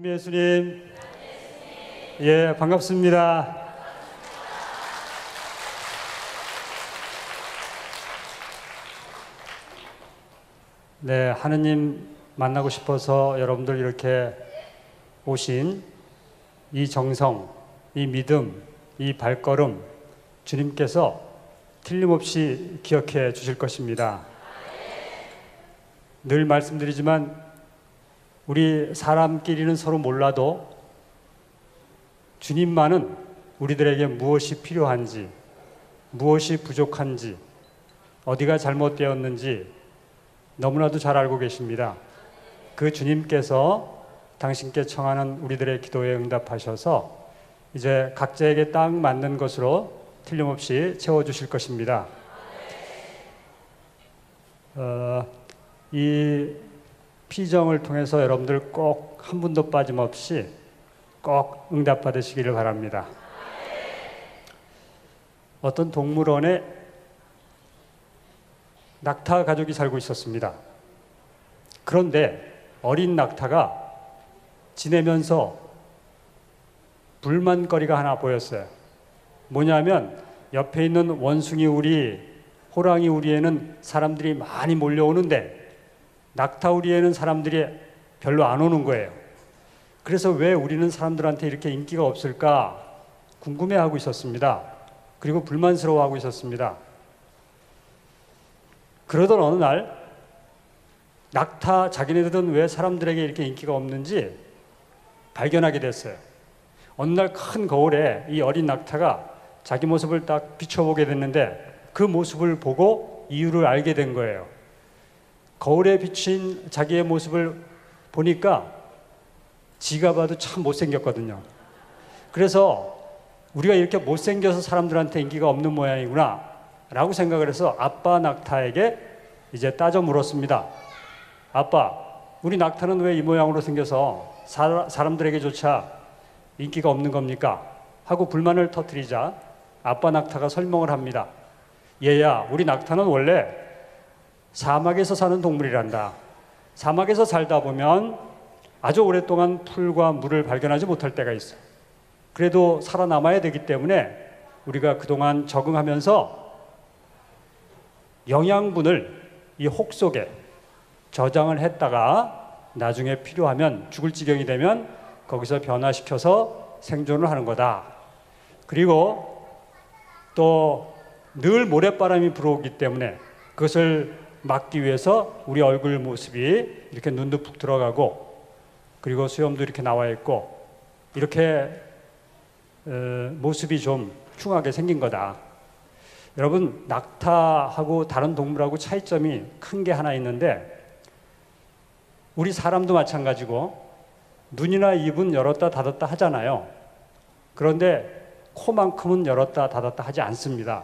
찬미 예수님, 예, 반갑습니다. 네, 하느님 만나고 싶어서 여러분들 이렇게 오신 이 정성, 이 믿음, 이 발걸음 주님께서 틀림없이 기억해 주실 것입니다. 늘 말씀드리지만 우리 사람끼리는 서로 몰라도 주님만은 우리들에게 무엇이 필요한지, 무엇이 부족한지, 어디가 잘못되었는지 너무나도 잘 알고 계십니다. 그 주님께서 당신께 청하는 우리들의 기도에 응답하셔서 이제 각자에게 딱 맞는 것으로 틀림없이 채워주실 것입니다. 이 피정을 통해서 여러분들 꼭 한 분도 빠짐없이 꼭 응답받으시기를 바랍니다. 어떤 동물원에 낙타 가족이 살고 있었습니다. 그런데 어린 낙타가 지내면서 불만거리가 하나 보였어요. 뭐냐면 옆에 있는 원숭이 우리, 호랑이 우리에는 사람들이 많이 몰려오는데 낙타 우리에는 사람들이 별로 안 오는 거예요. 그래서 왜 우리는 사람들한테 이렇게 인기가 없을까 궁금해하고 있었습니다. 그리고 불만스러워하고 있었습니다. 그러던 어느 날 낙타 자기네들은 왜 사람들에게 이렇게 인기가 없는지 발견하게 됐어요. 어느 날 큰 거울에 이 어린 낙타가 자기 모습을 딱 비춰보게 됐는데 그 모습을 보고 이유를 알게 된 거예요. 거울에 비친 자기의 모습을 보니까 지가 봐도 참 못생겼거든요. 그래서 우리가 이렇게 못생겨서 사람들한테 인기가 없는 모양이구나 라고 생각을 해서 아빠 낙타에게 이제 따져 물었습니다. 아빠, 우리 낙타는 왜 이 모양으로 생겨서 사람들에게조차 인기가 없는 겁니까? 하고 불만을 터뜨리자 아빠 낙타가 설명을 합니다. 얘야, 우리 낙타는 원래 사막에서 사는 동물이란다. 사막에서 살다 보면 아주 오랫동안 풀과 물을 발견하지 못할 때가 있어요. 그래도 살아남아야 되기 때문에 우리가 그동안 적응하면서 영양분을 이 혹 속에 저장을 했다가 나중에 필요하면 죽을 지경이 되면 거기서 변화시켜서 생존을 하는 거다. 그리고 또 늘 모래바람이 불어오기 때문에 그것을 막기 위해서 우리 얼굴 모습이 이렇게 눈도 푹 들어가고 그리고 수염도 이렇게 나와 있고 이렇게 모습이 좀 흉하게 생긴 거다. 여러분, 낙타하고 다른 동물하고 차이점이 큰 게 하나 있는데 우리 사람도 마찬가지고 눈이나 입은 열었다 닫았다 하잖아요. 그런데 코만큼은 열었다 닫았다 하지 않습니다.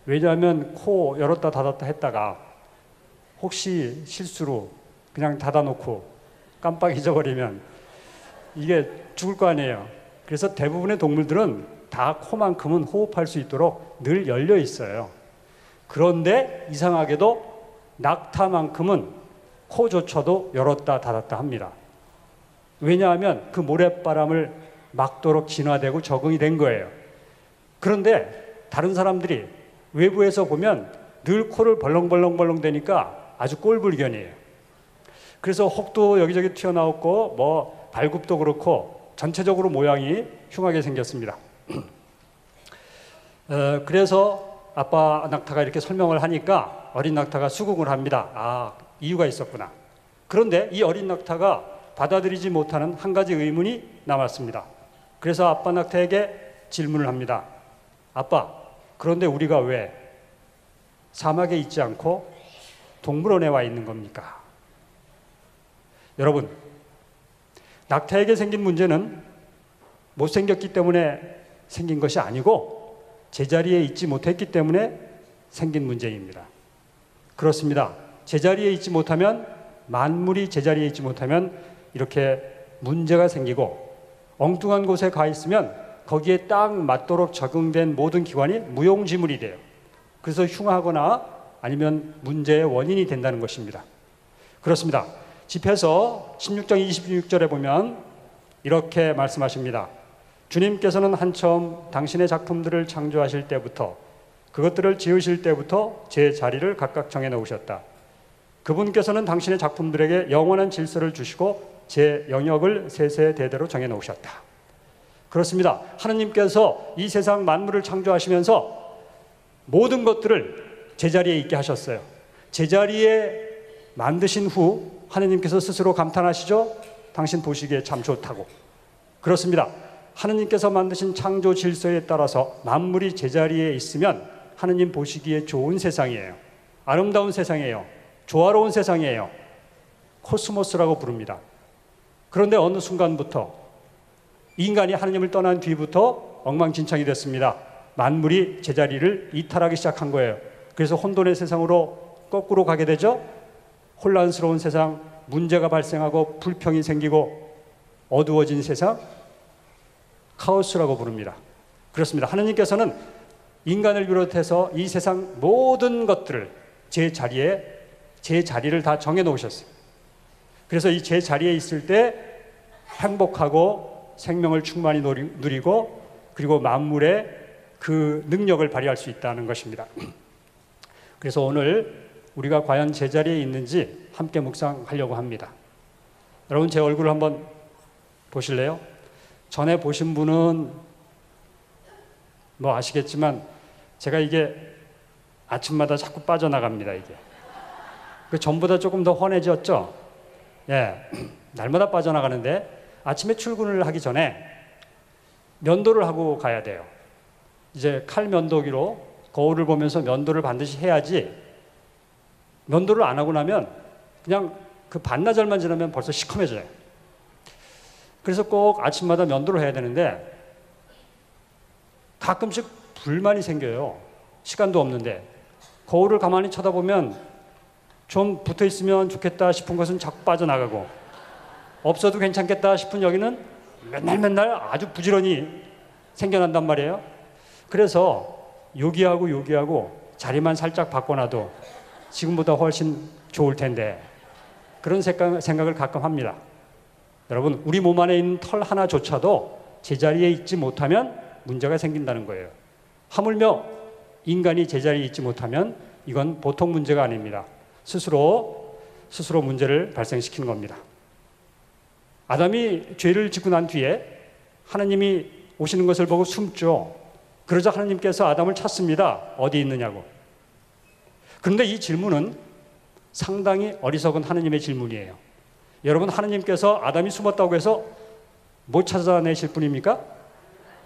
왜냐하면 코 열었다 닫았다 했다가 혹시 실수로 그냥 닫아놓고 깜빡 잊어버리면 이게 죽을 거 아니에요. 그래서 대부분의 동물들은 다 코만큼은 호흡할 수 있도록 늘 열려 있어요. 그런데 이상하게도 낙타만큼은 코조차도 열었다 닫았다 합니다. 왜냐하면 그 모래바람을 막도록 진화되고 적응이 된 거예요. 그런데 다른 사람들이 외부에서 보면 늘 코를 벌렁벌렁 대니까 아주 꼴불견이에요. 그래서 혹도 여기저기 튀어나왔고 뭐 발굽도 그렇고 전체적으로 모양이 흉하게 생겼습니다. 그래서 아빠 낙타가 이렇게 설명을 하니까 어린 낙타가 수긍을 합니다. 아, 이유가 있었구나. 그런데 이 어린 낙타가 받아들이지 못하는 한 가지 의문이 남았습니다. 그래서 아빠 낙타에게 질문을 합니다. 아빠, 그런데 우리가 왜 사막에 있지 않고 동물원에 와 있는 겁니까? 여러분, 낙타에게 생긴 문제는 못생겼기 때문에 생긴 것이 아니고 제자리에 있지 못했기 때문에 생긴 문제입니다. 그렇습니다. 제자리에 있지 못하면, 만물이 제자리에 있지 못하면 이렇게 문제가 생기고 엉뚱한 곳에 가 있으면 거기에 딱 맞도록 적응된 모든 기관이 무용지물이 돼요. 그래서 흉하거나 아니면 문제의 원인이 된다는 것입니다. 그렇습니다. 집에서 16장 26절에 보면 이렇게 말씀하십니다. 주님께서는 한처음 당신의 작품들을 창조하실 때부터, 그것들을 지으실 때부터 제 자리를 각각 정해 놓으셨다. 그분께서는 당신의 작품들에게 영원한 질서를 주시고 제 영역을 세세대대로 정해 놓으셨다. 그렇습니다. 하느님께서 이 세상 만물을 창조하시면서 모든 것들을 제자리에 있게 하셨어요. 제자리에 만드신 후 하느님께서 스스로 감탄하시죠? 당신 보시기에 참 좋다고. 그렇습니다. 하느님께서 만드신 창조 질서에 따라서 만물이 제자리에 있으면 하느님 보시기에 좋은 세상이에요. 아름다운 세상이에요. 조화로운 세상이에요. 코스모스라고 부릅니다. 그런데 어느 순간부터 인간이 하느님을 떠난 뒤부터 엉망진창이 됐습니다. 만물이 제자리를 이탈하기 시작한 거예요. 그래서 혼돈의 세상으로 거꾸로 가게 되죠. 혼란스러운 세상, 문제가 발생하고 불평이 생기고 어두워진 세상, 카오스라고 부릅니다. 그렇습니다. 하느님께서는 인간을 비롯해서 이 세상 모든 것들을 제 자리를 다 정해 놓으셨어요. 그래서 이 제 자리에 있을 때 행복하고 생명을 충만히 누리고 그리고 만물의 그 능력을 발휘할 수 있다는 것입니다. 그래서 오늘 우리가 과연 제자리에 있는지 함께 묵상하려고 합니다. 여러분 제 얼굴을 한번 보실래요? 전에 보신 분은 뭐 아시겠지만 제가 이게 아침마다 자꾸 빠져나갑니다. 이게 그 전보다 조금 더 훤해졌죠? 예, 날마다 빠져나가는데 아침에 출근을 하기 전에 면도를 하고 가야 돼요. 이제 칼 면도기로 거울을 보면서 면도를 반드시 해야지, 면도를 안 하고 나면 그냥 그 반나절만 지나면 벌써 시커매져요. 그래서 꼭 아침마다 면도를 해야 되는데 가끔씩 불만이 생겨요. 시간도 없는데 거울을 가만히 쳐다보면 좀 붙어 있으면 좋겠다 싶은 것은 자꾸 빠져나가고 없어도 괜찮겠다 싶은 여기는 맨날 아주 부지런히 생겨난단 말이에요. 그래서 요기하고 자리만 살짝 바꿔놔도 지금보다 훨씬 좋을 텐데 그런 생각을 가끔 합니다. 여러분 우리 몸 안에 있는 털 하나조차도 제자리에 있지 못하면 문제가 생긴다는 거예요. 하물며 인간이 제자리에 있지 못하면 이건 보통 문제가 아닙니다. 스스로 문제를 발생시키는 겁니다. 아담이 죄를 짓고 난 뒤에 하나님이 오시는 것을 보고 숨죠. 그러자 하나님께서 아담을 찾습니다. 어디 있느냐고. 그런데 이 질문은 상당히 어리석은 하나님의 질문이에요. 여러분 하나님께서 아담이 숨었다고 해서 못 찾아내실 분입니까?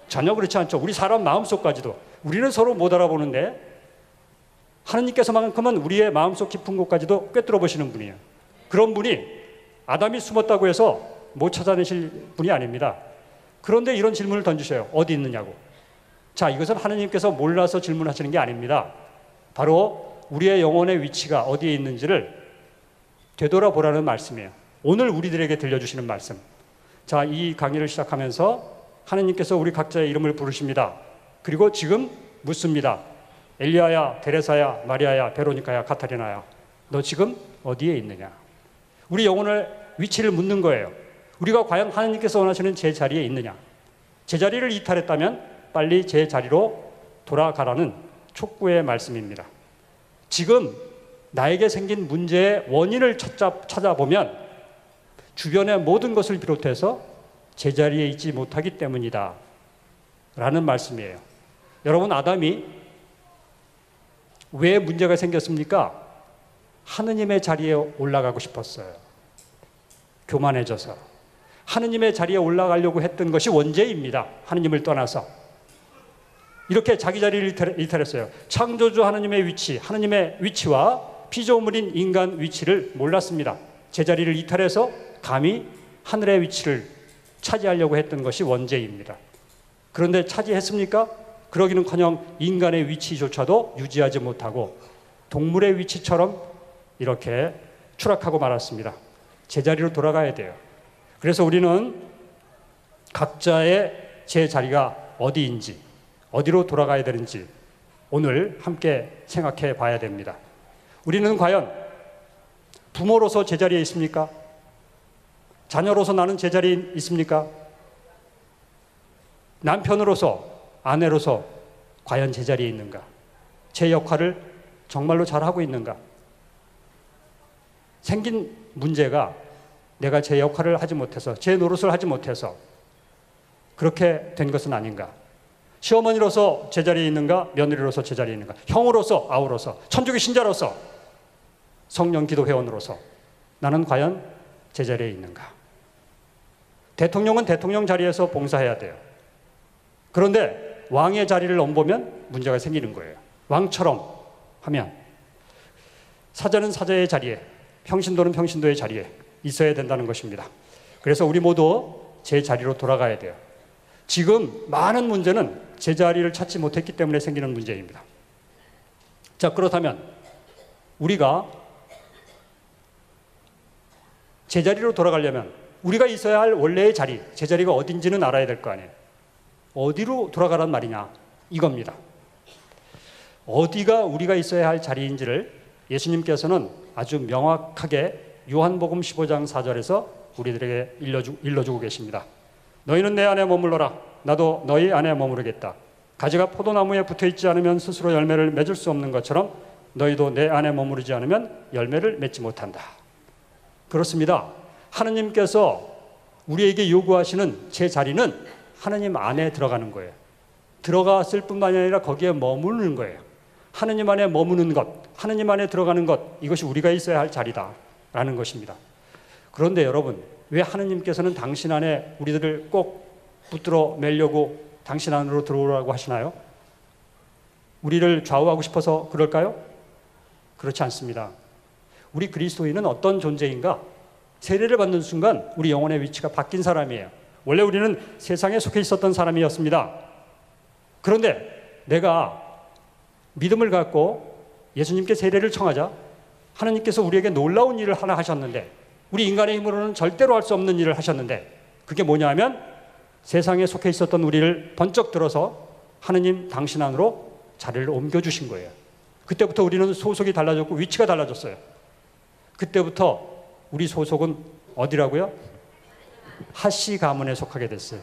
전혀 그렇지 않죠. 우리 사람 마음속까지도 우리는 서로 못 알아보는데 하나님께서만큼은 우리의 마음속 깊은 곳까지도 꿰뚫어 보시는 분이에요. 그런 분이 아담이 숨었다고 해서 못 찾아내실 분이 아닙니다. 그런데 이런 질문을 던지셔요. 어디 있느냐고. 자, 이것은 하나님께서 몰라서 질문하시는 게 아닙니다. 바로 우리의 영혼의 위치가 어디에 있는지를 되돌아보라는 말씀이에요. 오늘 우리들에게 들려주시는 말씀. 자, 이 강의를 시작하면서 하나님께서 우리 각자의 이름을 부르십니다. 그리고 지금 묻습니다. 엘리야야, 데레사야, 마리아야, 베로니카야, 카타리나야, 너 지금 어디에 있느냐? 우리 영혼의 위치를 묻는 거예요. 우리가 과연 하나님께서 원하시는 제 자리에 있느냐? 제 자리를 이탈했다면 빨리 제 자리로 돌아가라는 촉구의 말씀입니다. 지금 나에게 생긴 문제의 원인을 찾아보면 주변의 모든 것을 비롯해서 제자리에 있지 못하기 때문이다 라는 말씀이에요. 여러분 아담이 왜 문제가 생겼습니까? 하느님의 자리에 올라가고 싶었어요. 교만해져서 하느님의 자리에 올라가려고 했던 것이 원죄입니다. 하느님을 떠나서 이렇게 자기 자리를 이탈했어요. 창조주 하느님의 위치, 하느님의 위치와 피조물인 인간 위치를 몰랐습니다. 제자리를 이탈해서 감히 하늘의 위치를 차지하려고 했던 것이 원죄입니다. 그런데 차지했습니까? 그러기는커녕 인간의 위치조차도 유지하지 못하고 동물의 위치처럼 이렇게 추락하고 말았습니다. 제자리로 돌아가야 돼요. 그래서 우리는 각자의 제 자리가 어디인지, 어디로 돌아가야 되는지 오늘 함께 생각해 봐야 됩니다. 우리는 과연 부모로서 제자리에 있습니까? 자녀로서 나는 제자리에 있습니까? 남편으로서, 아내로서 과연 제자리에 있는가? 제 역할을 정말로 잘하고 있는가? 생긴 문제가 내가 제 역할을 하지 못해서, 제 노릇을 하지 못해서 그렇게 된 것은 아닌가? 시어머니로서 제자리에 있는가? 며느리로서 제자리에 있는가? 형으로서, 아우로서, 천주교 신자로서, 성령 기도 회원으로서 나는 과연 제자리에 있는가? 대통령은 대통령 자리에서 봉사해야 돼요. 그런데 왕의 자리를 넘보면 문제가 생기는 거예요. 왕처럼 하면 사자는 사자의 자리에, 평신도는 평신도의 자리에 있어야 된다는 것입니다. 그래서 우리 모두 제 자리로 돌아가야 돼요. 지금 많은 문제는 제자리를 찾지 못했기 때문에 생기는 문제입니다. 자, 그렇다면 우리가 제자리로 돌아가려면 우리가 있어야 할 원래의 자리, 제자리가 어딘지는 알아야 될 거 아니에요. 어디로 돌아가란 말이냐? 이겁니다. 어디가 우리가 있어야 할 자리인지를 예수님께서는 아주 명확하게 요한복음 15장 4절에서 우리들에게 일러주고 계십니다. 너희는 내 안에 머물러라. 나도 너희 안에 머무르겠다. 가지가 포도나무에 붙어있지 않으면 스스로 열매를 맺을 수 없는 것처럼 너희도 내 안에 머무르지 않으면 열매를 맺지 못한다. 그렇습니다. 하느님께서 우리에게 요구하시는 제 자리는 하느님 안에 들어가는 거예요. 들어갔을 뿐만이 아니라 거기에 머무르는 거예요. 하느님 안에 머무는 것, 하느님 안에 들어가는 것, 이것이 우리가 있어야 할 자리다라는 것입니다. 그런데 여러분, 왜 하느님께서는 당신 안에 우리들을 꼭 붙들어 매려고 당신 안으로 들어오라고 하시나요? 우리를 좌우하고 싶어서 그럴까요? 그렇지 않습니다. 우리 그리스도인은 어떤 존재인가? 세례를 받는 순간 우리 영혼의 위치가 바뀐 사람이에요. 원래 우리는 세상에 속해 있었던 사람이었습니다. 그런데 내가 믿음을 갖고 예수님께 세례를 청하자 하나님께서 우리에게 놀라운 일을 하나 하셨는데, 우리 인간의 힘으로는 절대로 할 수 없는 일을 하셨는데, 그게 뭐냐 하면 세상에 속해 있었던 우리를 번쩍 들어서 하느님 당신 안으로 자리를 옮겨주신 거예요. 그때부터 우리는 소속이 달라졌고 위치가 달라졌어요. 그때부터 우리 소속은 어디라고요? 하씨 가문에 속하게 됐어요.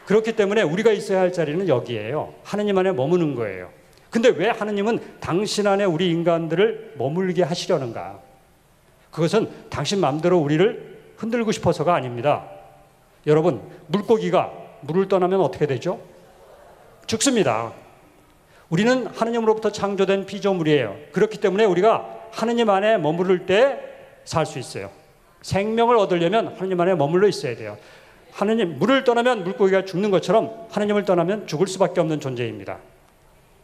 그렇기 때문에 우리가 있어야 할 자리는 여기예요. 하느님 안에 머무는 거예요. 근데 왜 하느님은 당신 안에 우리 인간들을 머물게 하시려는가? 그것은 당신 마음대로 우리를 흔들고 싶어서가 아닙니다. 여러분, 물고기가 물을 떠나면 어떻게 되죠? 죽습니다. 우리는 하느님으로부터 창조된 피조물이에요. 그렇기 때문에 우리가 하느님 안에 머무를 때 살 수 있어요. 생명을 얻으려면 하느님 안에 머물러 있어야 돼요. 하느님, 물을 떠나면 물고기가 죽는 것처럼 하느님을 떠나면 죽을 수밖에 없는 존재입니다.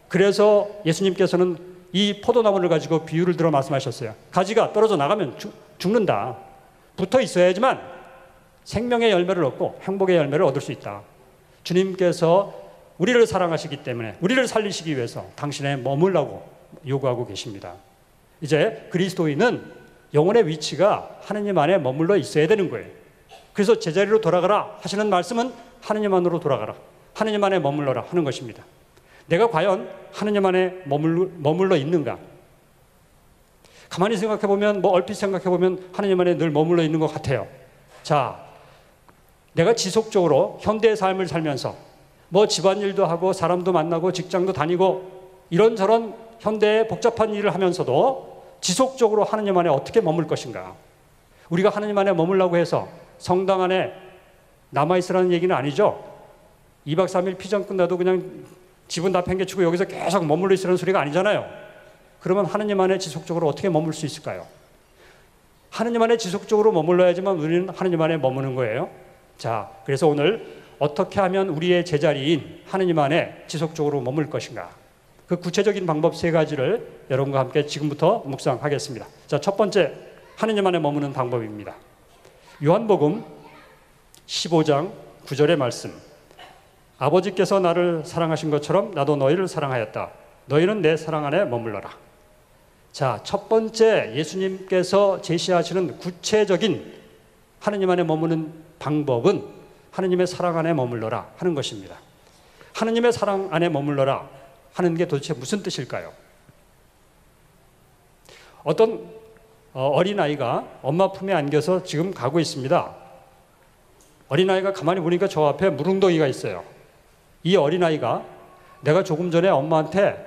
그래서 예수님께서는 이 포도나무를 가지고 비유를 들어 말씀하셨어요. 가지가 떨어져 나가면 죽는다. 붙어 있어야지만 생명의 열매를 얻고 행복의 열매를 얻을 수 있다. 주님께서 우리를 사랑하시기 때문에 우리를 살리시기 위해서 당신에 머물라고 요구하고 계십니다. 이제 그리스도인은 영혼의 위치가 하느님 안에 머물러 있어야 되는 거예요. 그래서 제자리로 돌아가라 하시는 말씀은 하느님 안으로 돌아가라, 하느님 안에 머물러라 하는 것입니다. 내가 과연 하느님 안에 머물러 있는가? 가만히 생각해보면, 얼핏 생각해보면 하느님 안에 늘 머물러 있는 것 같아요. 자, 내가 지속적으로 현대의 삶을 살면서 집안일도 하고 사람도 만나고 직장도 다니고 이런저런 현대의 복잡한 일을 하면서도 지속적으로 하느님 안에 어떻게 머물 것인가? 우리가 하느님 안에 머물라고 해서 성당 안에 남아있으라는 얘기는 아니죠. 2박 3일 피정 끝나도 그냥 집은 다 팽개치고 여기서 계속 머물러 있으라는 소리가 아니잖아요. 그러면 하느님 안에 지속적으로 어떻게 머물 수 있을까요? 하느님 안에 지속적으로 머물러야지만 우리는 하느님 안에 머무는 거예요. 자, 그래서 오늘 어떻게 하면 우리의 제자리인 하느님 안에 지속적으로 머물 것인가? 그 구체적인 방법 3가지를 여러분과 함께 지금부터 묵상하겠습니다. 자, 첫 번째, 하느님 안에 머무는 방법입니다. 요한복음 15장 9절의 말씀. 아버지께서 나를 사랑하신 것처럼 나도 너희를 사랑하였다. 너희는 내 사랑 안에 머물러라. 자, 첫 번째 예수님께서 제시하시는 구체적인 하느님 안에 머무는 방법은 하느님의 사랑 안에 머물러라 하는 것입니다. 하느님의 사랑 안에 머물러라 하는 게 도대체 무슨 뜻일까요? 어떤 어린아이가 엄마 품에 안겨서 지금 가고 있습니다. 어린아이가 가만히 보니까 저 앞에 물웅덩이가 있어요. 이 어린아이가 내가 조금 전에 엄마한테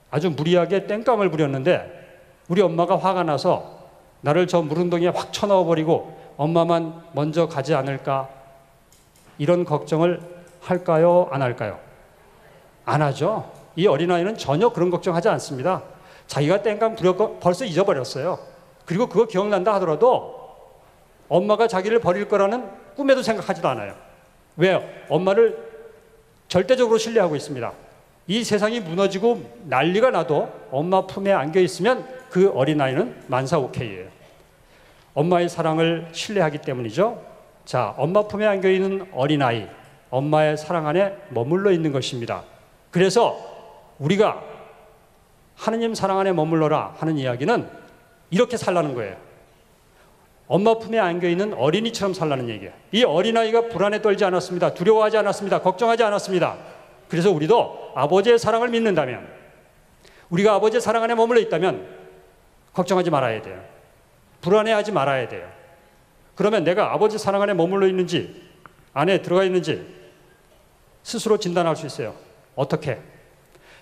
아주 무리하게 땡깡을 부렸는데 우리 엄마가 화가 나서 나를 저 물웅덩이에 확 쳐넣어버리고 엄마만 먼저 가지 않을까, 이런 걱정을 할까요? 안 할까요? 안 하죠. 이 어린아이는 전혀 그런 걱정하지 않습니다. 자기가 땡깡 부렸고 벌써 잊어버렸어요. 그리고 그거 기억난다 하더라도 엄마가 자기를 버릴 거라는 꿈에도 생각하지도 않아요. 왜요? 엄마를 절대적으로 신뢰하고 있습니다. 이 세상이 무너지고 난리가 나도 엄마 품에 안겨 있으면 그 어린아이는 만사오케이예요. 엄마의 사랑을 신뢰하기 때문이죠. 자, 엄마 품에 안겨 있는 어린아이, 엄마의 사랑 안에 머물러 있는 것입니다. 그래서 우리가 하느님 사랑 안에 머물러라 하는 이야기는 이렇게 살라는 거예요. 엄마 품에 안겨 있는 어린이처럼 살라는 얘기예요. 이 어린아이가 불안에 떨지 않았습니다. 두려워하지 않았습니다. 걱정하지 않았습니다. 그래서 우리도 아버지의 사랑을 믿는다면, 우리가 아버지의 사랑 안에 머물러 있다면 걱정하지 말아야 돼요. 불안해하지 말아야 돼요. 그러면 내가 아버지 사랑 안에 머물러 있는지, 안에 들어가 있는지 스스로 진단할 수 있어요. 어떻게?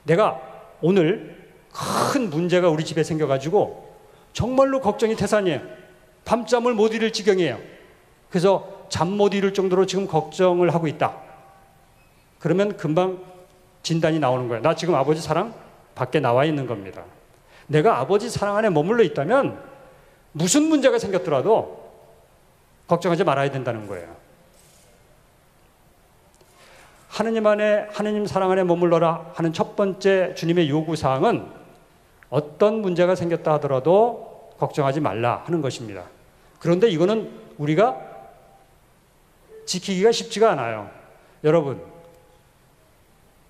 내가 오늘 큰 문제가 우리 집에 생겨가지고 정말로 걱정이 태산이에요. 밤잠을 못 이룰 지경이에요. 그래서 잠 못 이룰 정도로 지금 걱정을 하고 있다. 그러면 금방 진단이 나오는 거예요. 나 지금 아버지 사랑 밖에 나와 있는 겁니다. 내가 아버지 사랑 안에 머물러 있다면 무슨 문제가 생겼더라도 걱정하지 말아야 된다는 거예요. 하느님 안에, 하느님 사랑 안에 머물러라 하는 첫 번째 주님의 요구사항은 어떤 문제가 생겼다 하더라도 걱정하지 말라 하는 것입니다. 그런데 이거는 우리가 지키기가 쉽지가 않아요. 여러분,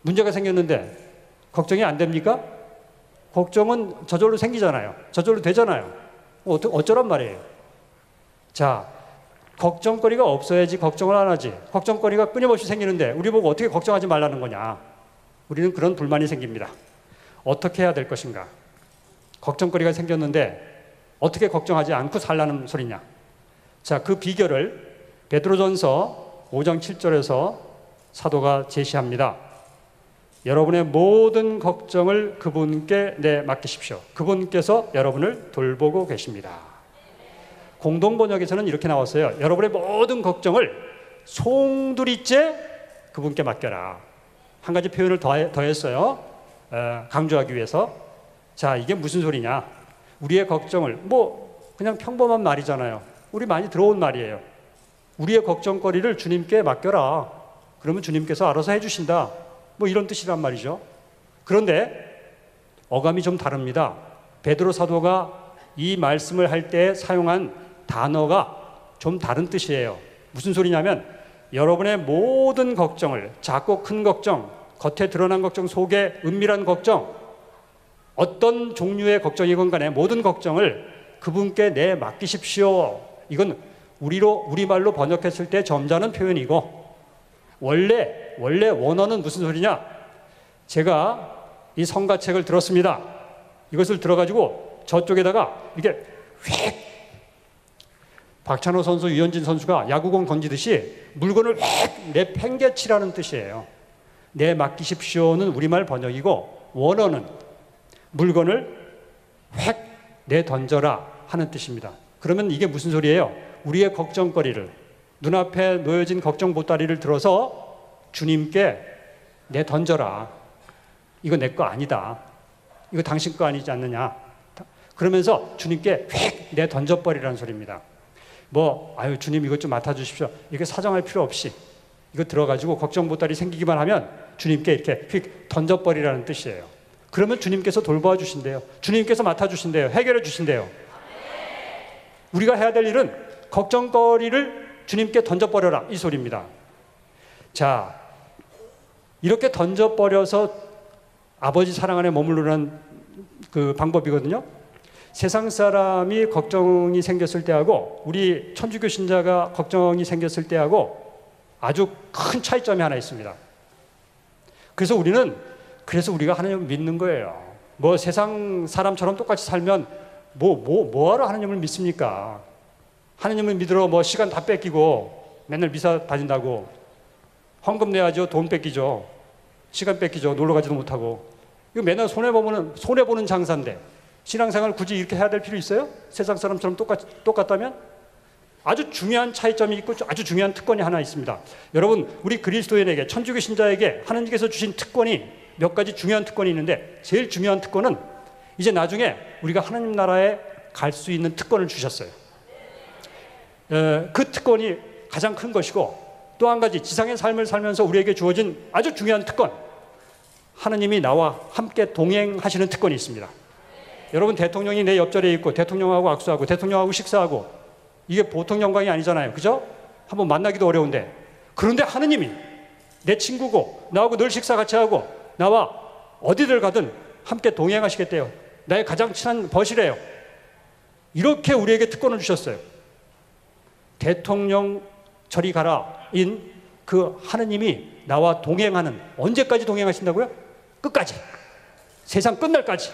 문제가 생겼는데 걱정이 안 됩니까? 걱정은 저절로 생기잖아요. 저절로 되잖아요. 어쩌란 말이에요. 자, 걱정거리가 없어야지 걱정을 안 하지. 걱정거리가 끊임없이 생기는데 우리 보고 어떻게 걱정하지 말라는 거냐. 우리는 그런 불만이 생깁니다. 어떻게 해야 될 것인가. 걱정거리가 생겼는데 어떻게 걱정하지 않고 살라는 소리냐. 자, 그 비결을 베드로전서 5장 7절에서 사도가 제시합니다. 여러분의 모든 걱정을 그분께 맡기십시오. 그분께서 여러분을 돌보고 계십니다. 공동번역에서는 이렇게 나왔어요. 여러분의 모든 걱정을 송두리째 그분께 맡겨라. 한 가지 표현을 더했어요. 강조하기 위해서. 자, 이게 무슨 소리냐. 우리의 걱정을, 그냥 평범한 말이잖아요. 우리 많이 들어온 말이에요. 우리의 걱정거리를 주님께 맡겨라. 그러면 주님께서 알아서 해주신다. 이런 뜻이란 말이죠. 그런데 어감이 좀 다릅니다. 베드로 사도가 이 말씀을 할 때 사용한 단어가 좀 다른 뜻이에요. 무슨 소리냐면 여러분의 모든 걱정을, 작고 큰 걱정, 겉에 드러난 걱정, 속에 은밀한 걱정, 어떤 종류의 걱정이건 간에 모든 걱정을 그분께 맡기십시오. 이건 우리말로 번역했을 때 점잖은 표현이고, 원래 원어는 무슨 소리냐? 제가 이 성가책을 들었습니다. 이것을 들어가지고 저쪽에다가 이렇게 휙, 박찬호 선수, 유현진 선수가 야구공 던지듯이 물건을 휙 내팽개치라는 뜻이에요. 맡기십시오는 우리말 번역이고, 원어는 물건을 휙 내던져라 하는 뜻입니다. 그러면 이게 무슨 소리예요? 우리의 걱정거리를, 눈앞에 놓여진 걱정 보따리를 들어서 주님께 내던져라. 이거 내 거 아니다. 이거 당신 거 아니지 않느냐. 그러면서 주님께 휙 내던져버리라는 소리입니다. 주님 이것 좀 맡아주십시오. 이게 사정할 필요 없이 이거 들어가지고 걱정 보따리 생기기만 하면 주님께 이렇게 휙 던져버리라는 뜻이에요. 그러면 주님께서 돌봐 주신대요. 주님께서 맡아주신대요. 해결해 주신대요. 우리가 해야 될 일은 걱정거리를 주님께 던져버려라, 이 소리입니다. 자, 이렇게 던져버려서 아버지 사랑 안에 머무르는 그 방법이거든요. 세상 사람이 걱정이 생겼을 때하고 우리 천주교 신자가 걱정이 생겼을 때하고 아주 큰 차이점이 하나 있습니다. 그래서 우리가 하나님을 믿는 거예요. 세상 사람처럼 똑같이 살면 뭐하러 하나님을 믿습니까? 하나님을 믿으러 시간 다 뺏기고 맨날 미사 다닌다고 헌금 내야죠. 돈 뺏기죠. 시간 뺏기죠. 놀러 가지도 못하고. 이거 맨날 손해보는 장사인데 신앙생활 굳이 이렇게 해야 될 필요 있어요? 세상 사람처럼 똑같다면? 아주 중요한 차이점이 있고 아주 중요한 특권이 하나 있습니다. 여러분, 우리 그리스도인에게, 천주교 신자에게 하나님께서 주신 특권이 몇 가지 중요한 특권이 있는데, 제일 중요한 특권은 이제 나중에 우리가 하나님 나라에 갈 수 있는 특권을 주셨어요. 그 특권이 가장 큰 것이고, 또 한 가지 지상의 삶을 살면서 우리에게 주어진 아주 중요한 특권, 하나님이 나와 함께 동행하시는 특권이 있습니다. 여러분, 대통령이 내 옆자리에 있고 대통령하고 악수하고 대통령하고 식사하고, 이게 보통 영광이 아니잖아요. 그죠? 한번 만나기도 어려운데, 그런데 하느님이 내 친구고 나하고 늘 식사 같이 하고 나와 어디를 가든 함께 동행하시겠대요. 나의 가장 친한 벗이래요. 이렇게 우리에게 특권을 주셨어요. 대통령 저리 가라인 그 하느님이 나와 동행하는, 언제까지 동행하신다고요? 끝까지. 세상 끝날까지.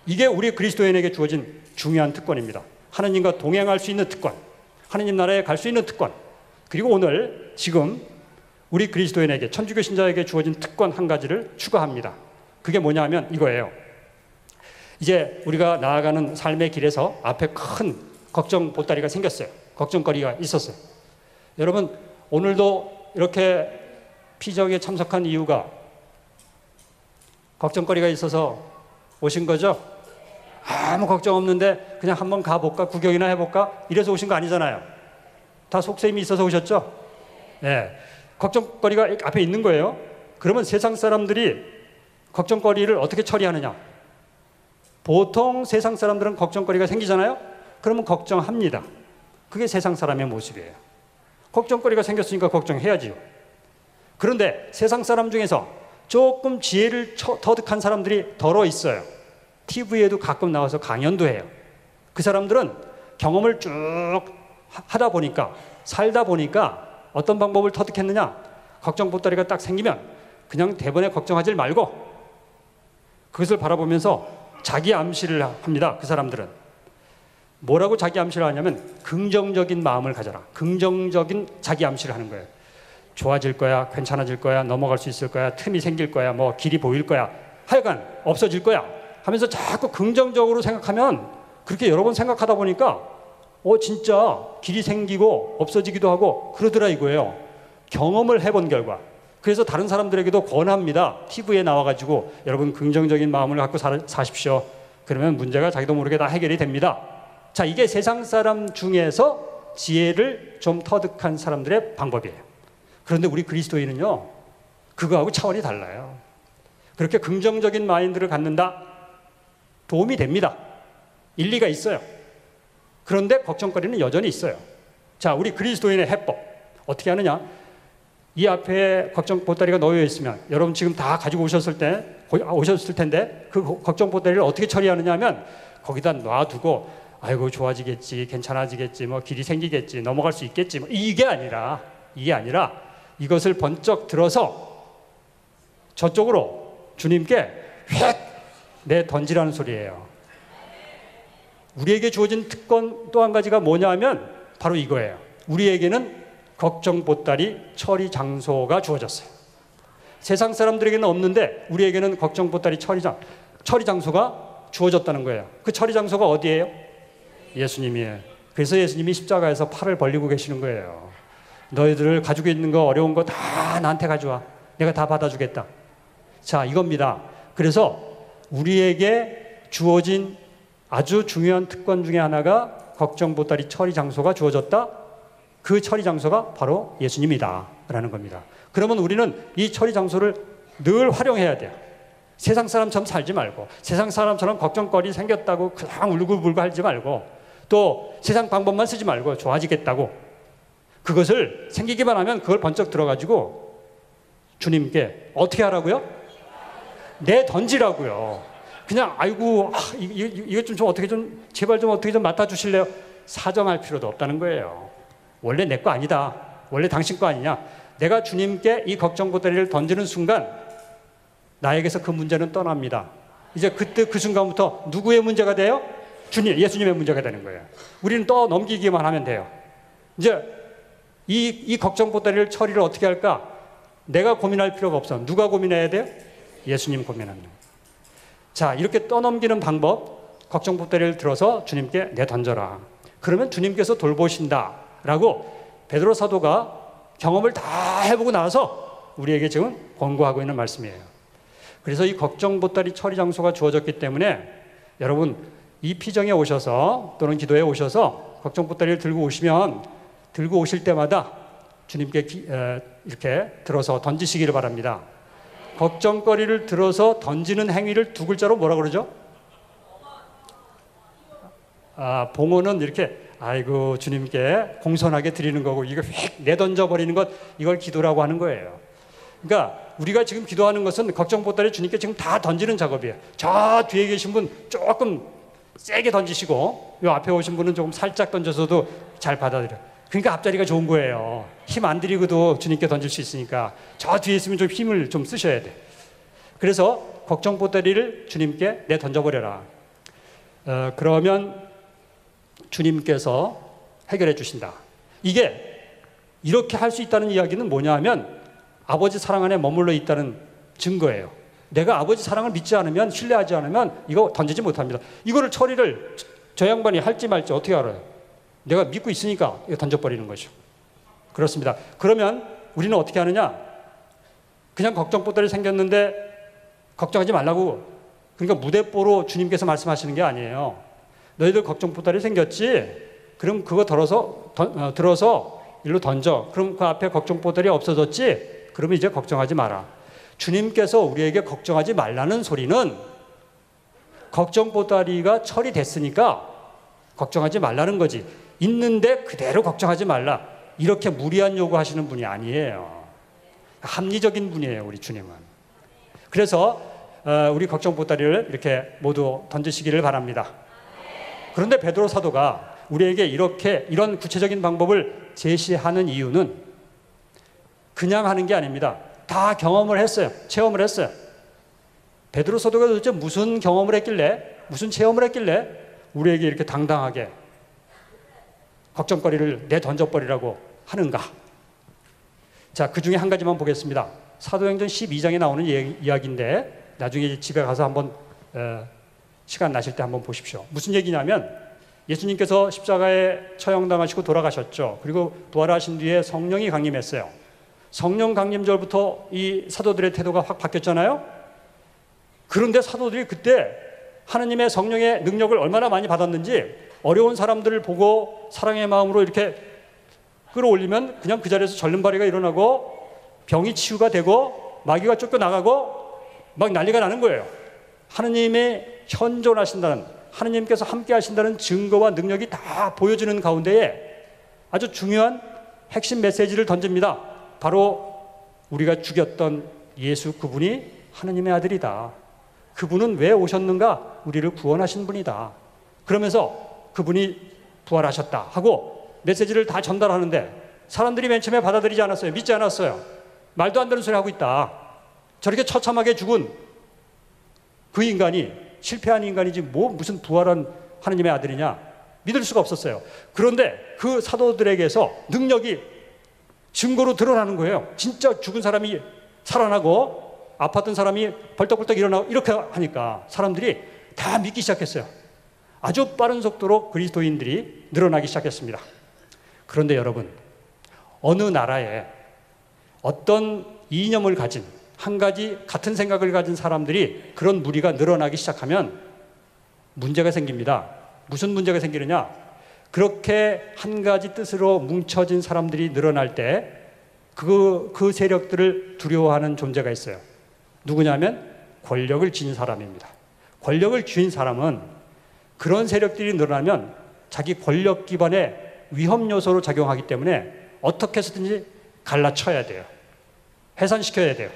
이게 우리 그리스도인에게 주어진 중요한 특권입니다. 하느님과 동행할 수 있는 특권, 하느님 나라에 갈 수 있는 특권. 그리고 오늘 지금 우리 그리스도인에게, 천주교 신자에게 주어진 특권 한 가지를 추가합니다. 그게 뭐냐면 이거예요. 이제 우리가 나아가는 삶의 길에서 앞에 큰 걱정 보따리가 생겼어요. 걱정거리가 있었어요. 여러분, 오늘도 이렇게 피정에 참석한 이유가 걱정거리가 있어서 오신 거죠? 아무 걱정 없는데 그냥 한번 가볼까, 구경이나 해볼까, 이래서 오신 거 아니잖아요. 다 속셈이 있어서 오셨죠? 네. 걱정거리가 앞에 있는 거예요. 그러면 세상 사람들이 걱정거리를 어떻게 처리하느냐? 보통 세상 사람들은 걱정거리가 생기잖아요. 그러면 걱정합니다. 그게 세상 사람의 모습이에요. 걱정거리가 생겼으니까 걱정해야지요. 그런데 세상 사람 중에서 조금 지혜를 터득한 사람들이 덜어 있어요. TV에도 가끔 나와서 강연도 해요. 그 사람들은 경험을 쭉 하다 보니까, 살다 보니까 어떤 방법을 터득했느냐? 걱정 보따리가 딱 생기면 그냥 대번에 걱정하지 말고 그것을 바라보면서 자기 암시를 합니다. 그 사람들은 뭐라고 자기 암시를 하냐면 긍정적인 마음을 가져라. 긍정적인 자기 암시를 하는 거예요. 좋아질 거야, 괜찮아질 거야, 넘어갈 수 있을 거야, 틈이 생길 거야, 뭐 길이 보일 거야, 하여간 없어질 거야 하면서 자꾸 긍정적으로 생각하면, 그렇게 여러 번 생각하다 보니까 진짜 길이 생기고 없어지기도 하고 그러더라 이거예요. 경험을 해본 결과. 그래서 다른 사람들에게도 권합니다. TV에 나와가지고 여러분 긍정적인 마음을 갖고 사십시오. 그러면 문제가 자기도 모르게 다 해결이 됩니다. 자, 이게 세상 사람 중에서 지혜를 좀 터득한 사람들의 방법이에요. 그런데 우리 그리스도인은요, 그거하고 차원이 달라요. 그렇게 긍정적인 마인드를 갖는다, 도움이 됩니다. 일리가 있어요. 그런데 걱정거리는 여전히 있어요. 자, 우리 그리스도인의 해법 어떻게 하느냐? 이 앞에 걱정 보따리가 놓여 있으면, 여러분 지금 다 가지고 오셨을 텐데 그 걱정 보따리를 어떻게 처리하느냐 하면, 거기다 놔두고 아이고 좋아지겠지, 괜찮아지겠지, 뭐 길이 생기겠지, 넘어갈 수 있겠지, 뭐 이게 아니라 이것을 번쩍 들어서 저쪽으로 주님께 휙 내던지라는 소리예요. 우리에게 주어진 특권 또 한 가지가 뭐냐 하면 바로 이거예요. 우리에게는 걱정 보따리 처리 장소가 주어졌어요. 세상 사람들에게는 없는데 우리에게는 걱정 보따리 처리 장소가 주어졌다는 거예요. 그 처리 장소가 어디예요? 예수님이에요. 그래서 예수님이 십자가에서 팔을 벌리고 계시는 거예요. 너희들 가지고 있는 거, 어려운 거 다 나한테 가져와. 내가 다 받아주겠다. 자, 이겁니다. 그래서 우리에게 주어진 아주 중요한 특권 중에 하나가 걱정 보따리 처리 장소가 주어졌다. 그 처리 장소가 바로 예수님이다 라는 겁니다. 그러면 우리는 이 처리 장소를 늘 활용해야 돼요. 세상 사람처럼 살지 말고, 세상 사람처럼 걱정거리 생겼다고 그냥 울고불고 하지 말고, 또 세상 방법만 쓰지 말고 좋아지겠다고, 그것을 생기기만 하면 그걸 번쩍 들어가지고 주님께 어떻게 하라고요? 내던지라고요. 그냥 아이고 이거 좀 어떻게 좀 제발 좀 어떻게 좀 맡아주실래요? 사정할 필요도 없다는 거예요. 원래 내 거 아니다. 원래 당신 거 아니냐. 내가 주님께 이 걱정 보따리를 던지는 순간 나에게서 그 문제는 떠납니다. 이제 그때 그 순간부터 누구의 문제가 돼요? 예수님의 문제가 되는 거예요. 우리는 또 넘기기만 하면 돼요. 이제 이 걱정 보따리를 처리를 어떻게 할까? 내가 고민할 필요가 없어. 누가 고민해야 돼요? 예수님 고민하는 거예요. 자, 이렇게 떠넘기는 방법, 걱정 보따리를 들어서 주님께 내던져라. 그러면 주님께서 돌보신다라고 베드로 사도가 경험을 다 해보고 나서 우리에게 지금 권고하고 있는 말씀이에요. 그래서 이 걱정 보따리 처리 장소가 주어졌기 때문에 여러분 이 피정에 오셔서 또는 기도에 오셔서 걱정 보따리를 들고 오시면 들고 오실 때마다 주님께 이렇게 들어서 던지시기를 바랍니다. 걱정거리를 들어서 던지는 행위를 두 글자로 뭐라 그러죠? 봉헌은 이렇게 아이고 주님께 공손하게 드리는 거고 이거 휙 내던져 버리는 것 이걸 기도라고 하는 거예요. 그러니까 우리가 지금 기도하는 것은 걱정 보따리 주님께 지금 다 던지는 작업이에요. 저 뒤에 계신 분 조금 세게 던지시고 요 앞에 오신 분은 조금 살짝 던져서도 잘 받아들여요. 그러니까 앞자리가 좋은 거예요. 힘 안 들이고도 주님께 던질 수 있으니까 저 뒤에 있으면 좀 힘을 좀 쓰셔야 돼. 그래서 걱정 보따리를 주님께 내 던져버려라. 그러면 주님께서 해결해 주신다. 이게 이렇게 할 수 있다는 이야기는 뭐냐 하면 아버지 사랑 안에 머물러 있다는 증거예요. 내가 아버지 사랑을 믿지 않으면 신뢰하지 않으면 이거 던지지 못합니다. 이거를 처리를 저 양반이 할지 말지 어떻게 알아요? 내가 믿고 있으니까 이거 던져버리는 거죠. 그렇습니다. 그러면 우리는 어떻게 하느냐? 그냥 걱정 보따리 생겼는데 걱정하지 말라고 그러니까 무대뽀로 주님께서 말씀하시는 게 아니에요. 너희들 걱정 보따리 생겼지? 그럼 그거 들어서 일로 던져. 그럼 그 앞에 걱정 보따리 없어졌지? 그러면 이제 걱정하지 마라. 주님께서 우리에게 걱정하지 말라는 소리는 걱정 보따리가 처리됐으니까 걱정하지 말라는 거지. 있는데 그대로 걱정하지 말라. 이렇게 무리한 요구하시는 분이 아니에요. 합리적인 분이에요, 우리 주님은. 그래서 우리 걱정 보따리를 이렇게 모두 던지시기를 바랍니다. 그런데 베드로 사도가 우리에게 이런 구체적인 방법을 제시하는 이유는 그냥 하는 게 아닙니다. 다 경험을 했어요. 체험을 했어요. 베드로 사도가 도대체 무슨 경험을 했길래, 무슨 체험을 했길래 우리에게 이렇게 당당하게 걱정거리를 내던져버리라고 하는가? 자, 그 중에 한 가지만 보겠습니다. 사도행전 12장에 나오는 이야기인데 나중에 집에 가서 한번 시간 나실 때 한번 보십시오. 무슨 얘기냐면 예수님께서 십자가에 처형당하시고 돌아가셨죠. 그리고 부활하신 뒤에 성령이 강림했어요. 성령 강림절부터 이 사도들의 태도가 확 바뀌었잖아요. 그런데 사도들이 그때 하나님의 성령의 능력을 얼마나 많이 받았는지 어려운 사람들을 보고 사랑의 마음으로 이렇게 끌어올리면 그냥 그 자리에서 절름발이가 일어나고 병이 치유가 되고 마귀가 쫓겨나가고 막 난리가 나는 거예요. 하느님의 현존하신다는, 하느님께서 함께 하신다는 증거와 능력이 다 보여지는 가운데에 아주 중요한 핵심 메시지를 던집니다. 바로 우리가 죽였던 예수 그분이 하느님의 아들이다. 그분은 왜 오셨는가? 우리를 구원하신 분이다. 그러면서 그분이 부활하셨다 하고 메시지를 다 전달하는데 사람들이 맨 처음에 받아들이지 않았어요. 믿지 않았어요. 말도 안 되는 소리 하고 있다. 저렇게 처참하게 죽은 그 인간이 실패한 인간이지 무슨 부활한 하느님의 아들이냐 믿을 수가 없었어요. 그런데 그 사도들에게서 능력이 증거로 드러나는 거예요. 진짜 죽은 사람이 살아나고 아팠던 사람이 벌떡벌떡 일어나고 이렇게 하니까 사람들이 다 믿기 시작했어요. 아주 빠른 속도로 그리스도인들이 늘어나기 시작했습니다. 그런데 여러분, 어느 나라에 어떤 이념을 가진 한 가지 같은 생각을 가진 사람들이 그런 무리가 늘어나기 시작하면 문제가 생깁니다. 무슨 문제가 생기느냐? 그렇게 한 가지 뜻으로 뭉쳐진 사람들이 늘어날 때 그 세력들을 두려워하는 존재가 있어요. 누구냐면 권력을 쥔 사람입니다. 권력을 쥔 사람은 그런 세력들이 늘어나면 자기 권력 기반의 위험 요소로 작용하기 때문에 어떻게 해서든지 갈라쳐야 돼요. 해산시켜야 돼요.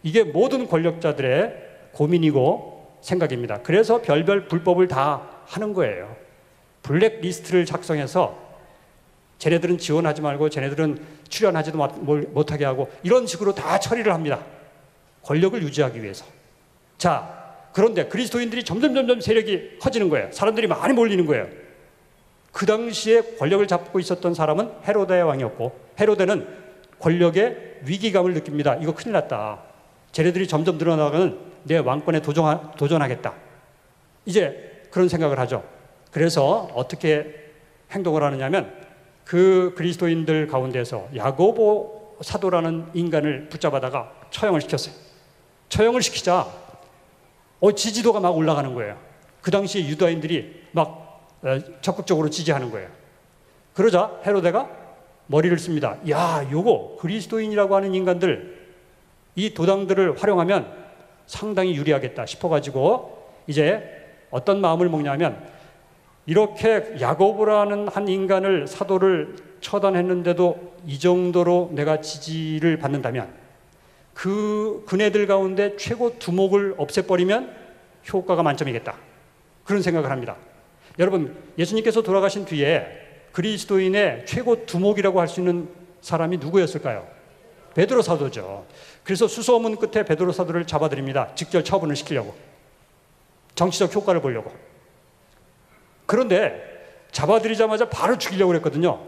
이게 모든 권력자들의 고민이고 생각입니다. 그래서 별별 불법을 다 하는 거예요. 블랙리스트를 작성해서 쟤네들은 지원하지 말고 쟤네들은 출연하지도 못하게 하고 이런 식으로 다 처리를 합니다. 권력을 유지하기 위해서. 자, 그런데 그리스도인들이 점점 세력이 커지는 거예요. 사람들이 많이 몰리는 거예요. 그 당시에 권력을 잡고 있었던 사람은 헤로데 왕이었고, 헤로데는 권력의 위기감을 느낍니다. 이거 큰일 났다. 쟤네들이 점점 늘어나가는 내 왕권에 도전하겠다. 이제 그런 생각을 하죠. 그래서 어떻게 행동을 하느냐면 그 그리스도인들 가운데서 야고보 사도라는 인간을 붙잡아다가 처형을 시켰어요. 처형을 시키자 지지도가 막 올라가는 거예요. 그 당시에 유다인들이 막 적극적으로 지지하는 거예요. 그러자 헤로데가 머리를 씁니다. 야, 요거 그리스도인이라고 하는 인간들, 이 도당들을 활용하면 상당히 유리하겠다 싶어가지고 이제 어떤 마음을 먹냐면, 이렇게 야고보라는 한 인간을, 사도를 처단했는데도 이 정도로 내가 지지를 받는다면 그네들 가운데 최고 두목을 없애버리면 효과가 만점이겠다. 그런 생각을 합니다. 여러분, 예수님께서 돌아가신 뒤에 그리스도인의 최고 두목이라고 할 수 있는 사람이 누구였을까요? 베드로 사도죠. 그래서 수소문 끝에 베드로 사도를 잡아들입니다. 직결 처분을 시키려고. 정치적 효과를 보려고. 그런데 잡아들이자마자 바로 죽이려고 그랬거든요.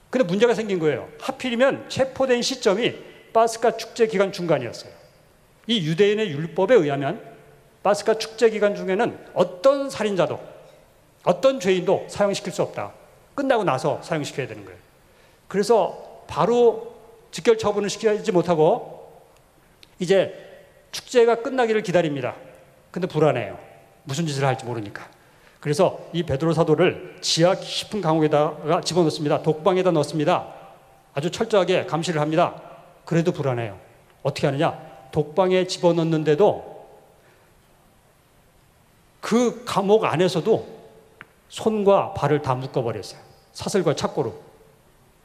근데 문제가 생긴 거예요. 하필이면 체포된 시점이 파스카 축제 기간 중간이었어요. 이 유대인의 율법에 의하면 파스카 축제 기간 중에는 어떤 살인자도, 어떤 죄인도 사형시킬 수 없다. 끝나고 나서 사형시켜야 되는 거예요. 그래서 바로 직결 처분을 시키지 못하고 이제 축제가 끝나기를 기다립니다. 근데 불안해요. 무슨 짓을 할지 모르니까. 그래서 이 베드로 사도를 지하 깊은 감옥에다가 집어넣습니다. 독방에다 넣습니다. 아주 철저하게 감시를 합니다. 그래도 불안해요. 어떻게 하느냐? 독방에 집어넣는데도 그 감옥 안에서도 손과 발을 다 묶어버렸어요. 사슬과 착고로.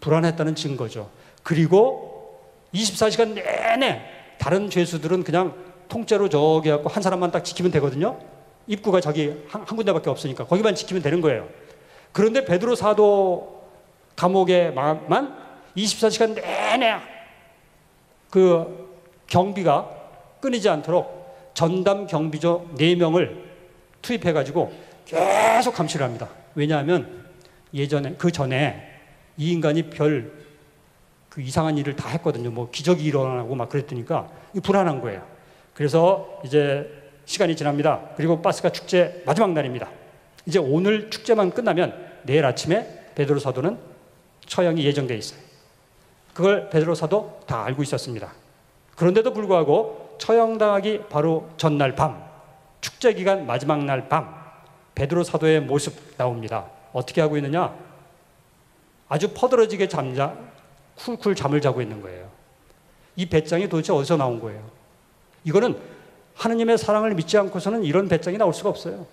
불안했다는 증거죠. 그리고 24시간 내내 다른 죄수들은 그냥 통째로 저기 갖고 한 사람만 딱 지키면 되거든요. 입구가 저기 한 군데밖에 없으니까 거기만 지키면 되는 거예요. 그런데 베드로 사도 감옥에만 24시간 내내 그 경비가 끊이지 않도록 전담 경비조 4명을 투입해가지고 계속 감시를 합니다. 왜냐하면 그 전에 이 인간이 그 이상한 일을 다 했거든요. 뭐 기적이 일어나고 막 그랬더니까 불안한 거예요. 그래서 이제 시간이 지납니다. 그리고 파스카 축제 마지막 날입니다. 이제 오늘 축제만 끝나면 내일 아침에 베드로 사도는 처형이 예정돼 있어요. 그걸 베드로 사도 다 알고 있었습니다. 그런데도 불구하고 처형당하기 바로 전날 밤, 축제 기간 마지막 날 밤, 베드로 사도의 모습 나옵니다. 어떻게 하고 있느냐? 아주 퍼들어지게 쿨쿨 잠을 자고 있는 거예요. 이 배짱이 도대체 어디서 나온 거예요? 이거는 하느님의 사랑을 믿지 않고서는 이런 배짱이 나올 수가 없어요.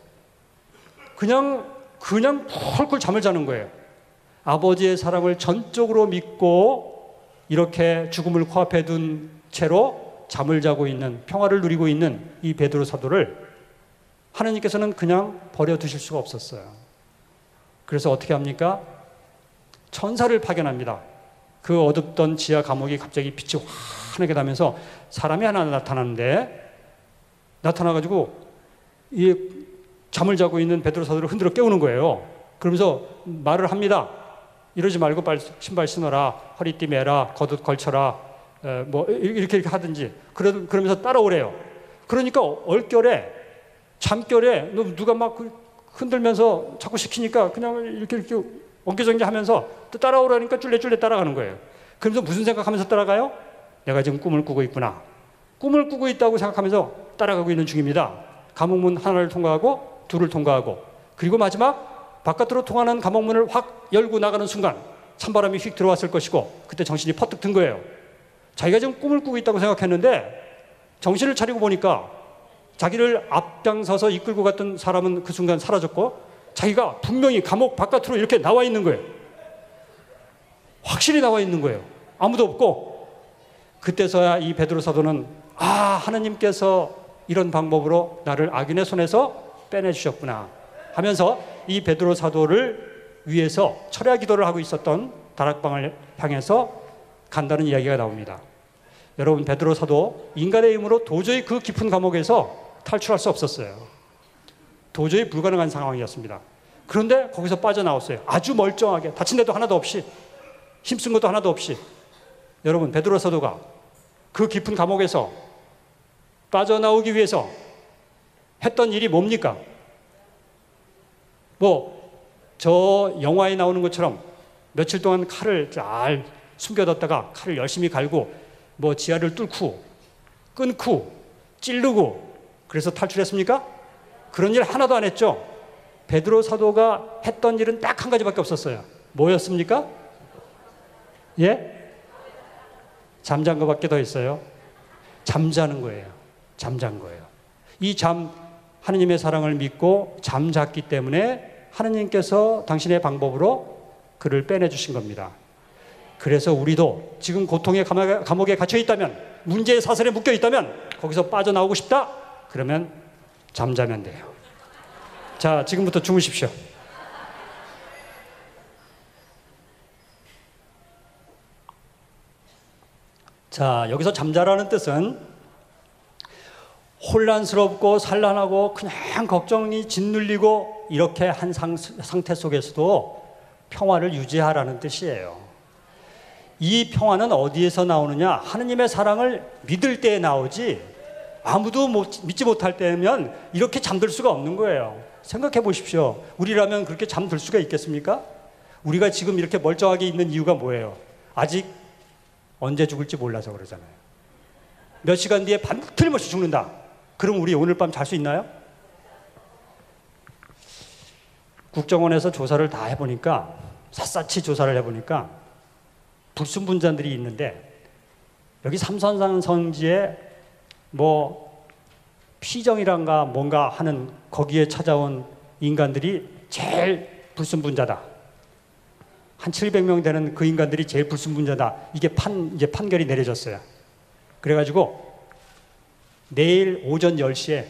그냥 쿨쿨 잠을 자는 거예요. 아버지의 사랑을 전적으로 믿고 이렇게 죽음을 코앞에 둔 채로 잠을 자고 있는, 평화를 누리고 있는 이 베드로 사도를 하느님께서는 그냥 버려두실 수가 없었어요. 그래서 어떻게 합니까? 천사를 파견합니다. 그 어둡던 지하 감옥이 갑자기 빛이 환하게 나면서 사람이 하나 나타나는데, 나타나가지고 이 잠을 자고 있는 베드로 사도를 흔들어 깨우는 거예요. 그러면서 말을 합니다. 이러지 말고 빨리 신발 신어라, 허리띠 매라, 겉옷 걸쳐라, 뭐 이렇게 하든지 그러면서 따라오래요. 그러니까 얼결에 잠결에 누가 막 흔들면서 자꾸 시키니까 그냥 이렇게 엉겨정겨하면서 또 따라오라니까 쫄래쫄래 따라가는 거예요. 그러면서 무슨 생각하면서 따라가요? 내가 지금 꿈을 꾸고 있구나. 꿈을 꾸고 있다고 생각하면서 따라가고 있는 중입니다. 감옥문 하나를 통과하고 둘을 통과하고, 그리고 마지막 바깥으로 통하는 감옥문을 확 열고 나가는 순간 찬바람이 휙 들어왔을 것이고, 그때 정신이 퍼뜩 든 거예요. 자기가 지금 꿈을 꾸고 있다고 생각했는데 정신을 차리고 보니까 자기를 앞장서서 이끌고 갔던 사람은 그 순간 사라졌고, 자기가 분명히 감옥 바깥으로 이렇게 나와 있는 거예요. 확실히 나와 있는 거예요. 아무도 없고. 그때서야 이 베드로 사도는 하나님께서 이런 방법으로 나를 악인의 손에서 빼내주셨구나 하면서 이 베드로 사도를 위해서 철야 기도를 하고 있었던 다락방을 향해서 간다는 이야기가 나옵니다. 여러분, 베드로 사도 인간의 힘으로 도저히 그 깊은 감옥에서 탈출할 수 없었어요. 도저히 불가능한 상황이었습니다. 그런데 거기서 빠져나왔어요. 아주 멀쩡하게, 다친 데도 하나도 없이, 힘쓴 것도 하나도 없이. 여러분, 베드로 사도가 그 깊은 감옥에서 빠져나오기 위해서 했던 일이 뭡니까? 저 영화에 나오는 것처럼 며칠 동안 칼을 잘 숨겨뒀다가 칼을 열심히 갈고 지하를 뚫고 끊고 찌르고 그래서 탈출했습니까? 그런 일 하나도 안 했죠. 베드로 사도가 했던 일은 딱 한 가지밖에 없었어요. 뭐였습니까? 예? 잠잔 것밖에 더 있어요. 잠자는 거예요. 잠잔 거예요. 이 하느님의 사랑을 믿고 잠잤기 때문에 하느님께서 당신의 방법으로 그를 빼내주신 겁니다. 그래서 우리도 지금 고통의 감옥에 갇혀 있다면, 문제의 사슬에 묶여 있다면, 거기서 빠져나오고 싶다? 그러면 잠자면 돼요. 자, 지금부터 주무십시오. 자, 여기서 잠자라는 뜻은 혼란스럽고 산란하고 그냥 걱정이 짓눌리고 이렇게 한 상태 속에서도 평화를 유지하라는 뜻이에요. 이 평화는 어디에서 나오느냐? 하느님의 사랑을 믿을 때에 나오지, 아무도 믿지 못할 때면 이렇게 잠들 수가 없는 거예요. 생각해 보십시오. 우리라면 그렇게 잠들 수가 있겠습니까? 우리가 지금 이렇게 멀쩡하게 있는 이유가 뭐예요? 아직 언제 죽을지 몰라서 그러잖아요. 몇 시간 뒤에 틀림없이 죽는다. 그럼 우리 오늘 밤 잘 수 있나요? 국정원에서 조사를 다 해보니까, 샅샅이 조사를 해보니까 불순분자들이 있는데, 여기 삼선산 성지에 피정이란가 뭔가 하는 거기에 찾아온 인간들이 제일 불순분자다. 한 700명 되는 그 인간들이 제일 불순분자다. 이게 이제 판결이 내려졌어요. 그래가지고 내일 오전 10시에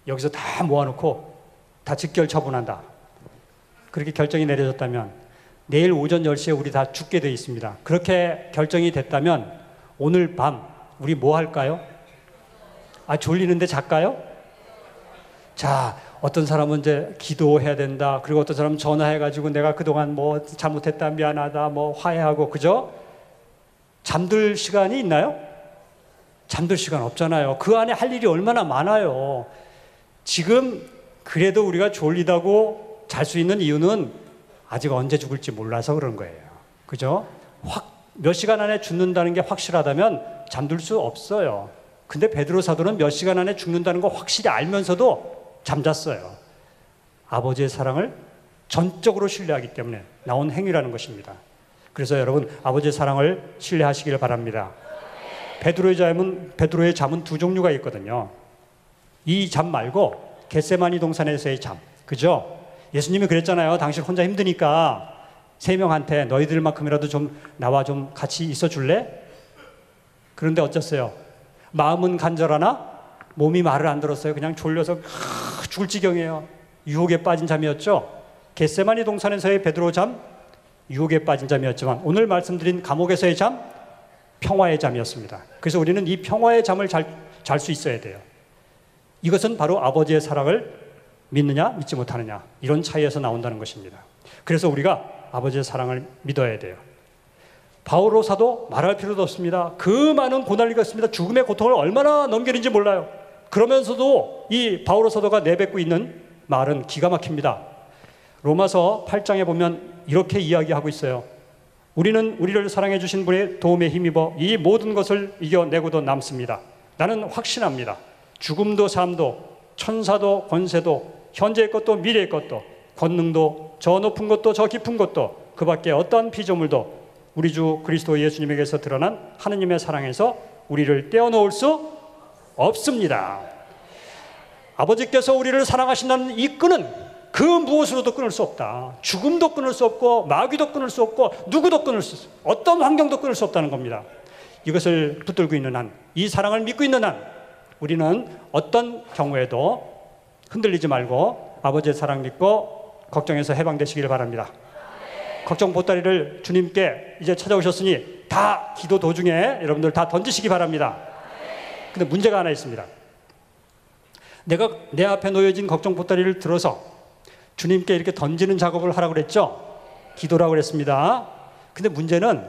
여기서 다 모아놓고 다 직결 처분한다. 그렇게 결정이 내려졌다면 내일 오전 10시에 우리 다 죽게 돼 있습니다. 그렇게 결정이 됐다면 오늘 밤 우리 뭐 할까요? 졸리는데 잘까요? 자, 어떤 사람은 이제 기도해야 된다. 그리고 어떤 사람은 전화해가지고 내가 그동안 잘못했다, 미안하다, 화해하고, 그죠? 잠들 시간이 있나요? 잠들 시간 없잖아요. 그 안에 할 일이 얼마나 많아요. 지금 그래도 우리가 졸리다고 잘 수 있는 이유는 아직 언제 죽을지 몰라서 그런 거예요. 그죠? 몇 시간 안에 죽는다는 게 확실하다면 잠들 수 없어요. 근데 베드로 사도는 몇 시간 안에 죽는다는 거 확실히 알면서도 잠잤어요. 아버지의 사랑을 전적으로 신뢰하기 때문에 나온 행위라는 것입니다. 그래서 여러분, 아버지의 사랑을 신뢰하시길 바랍니다. 베드로의 잠은 두 종류가 있거든요. 이 잠 말고 겟세마니 동산에서의 잠, 그죠? 예수님이 그랬잖아요. 당신 혼자 힘드니까 세 명한테 너희들만큼이라도 좀 나와 좀 같이 있어 줄래? 그런데 어쩌어요? 마음은 간절하나 몸이 말을 안 들었어요. 그냥 졸려서 죽을 지경이에요. 유혹에 빠진 잠이었죠. 겟세마니 동산에서의 베드로 잠, 유혹에 빠진 잠이었지만 오늘 말씀드린 감옥에서의 잠, 평화의 잠이었습니다. 그래서 우리는 이 평화의 잠을 잘 수 있어야 돼요. 이것은 바로 아버지의 사랑을 믿느냐 믿지 못하느냐, 이런 차이에서 나온다는 것입니다. 그래서 우리가 아버지의 사랑을 믿어야 돼요. 바오로 사도 말할 필요도 없습니다. 그 많은 고난을 겪었습니다. 죽음의 고통을 얼마나 넘기는지 몰라요. 그러면서도 이 바오로 사도가 내뱉고 있는 말은 기가 막힙니다. 로마서 8장에 보면 이렇게 이야기하고 있어요. 우리는 우리를 사랑해 주신 분의 도움에 힘입어 이 모든 것을 이겨내고도 남습니다. 나는 확신합니다. 죽음도 삶도 천사도 권세도 현재의 것도 미래의 것도 권능도 저 높은 것도 저 깊은 것도 그 밖에 어떠한 피조물도 우리 주 그리스도 예수님에게서 드러난 하느님의 사랑에서 우리를 떼어놓을 수 없습니다. 아버지께서 우리를 사랑하신다는 이 끈은 그 무엇으로도 끊을 수 없다. 죽음도 끊을 수 없고 마귀도 끊을 수 없고 누구도 끊을 수 없고 어떤 환경도 끊을 수 없다는 겁니다. 이것을 붙들고 있는 한, 이 사랑을 믿고 있는 한, 우리는 어떤 경우에도 흔들리지 말고 아버지의 사랑 믿고 걱정에서 해방되시기를 바랍니다. 걱정 보따리를 주님께 이제 찾아오셨으니 다 기도 도중에 여러분들 다 던지시기 바랍니다. 근데 문제가 하나 있습니다. 내가 내 앞에 놓여진 걱정 보따리를 들어서 주님께 이렇게 던지는 작업을 하라고 그랬죠? 기도라고 그랬습니다. 근데 문제는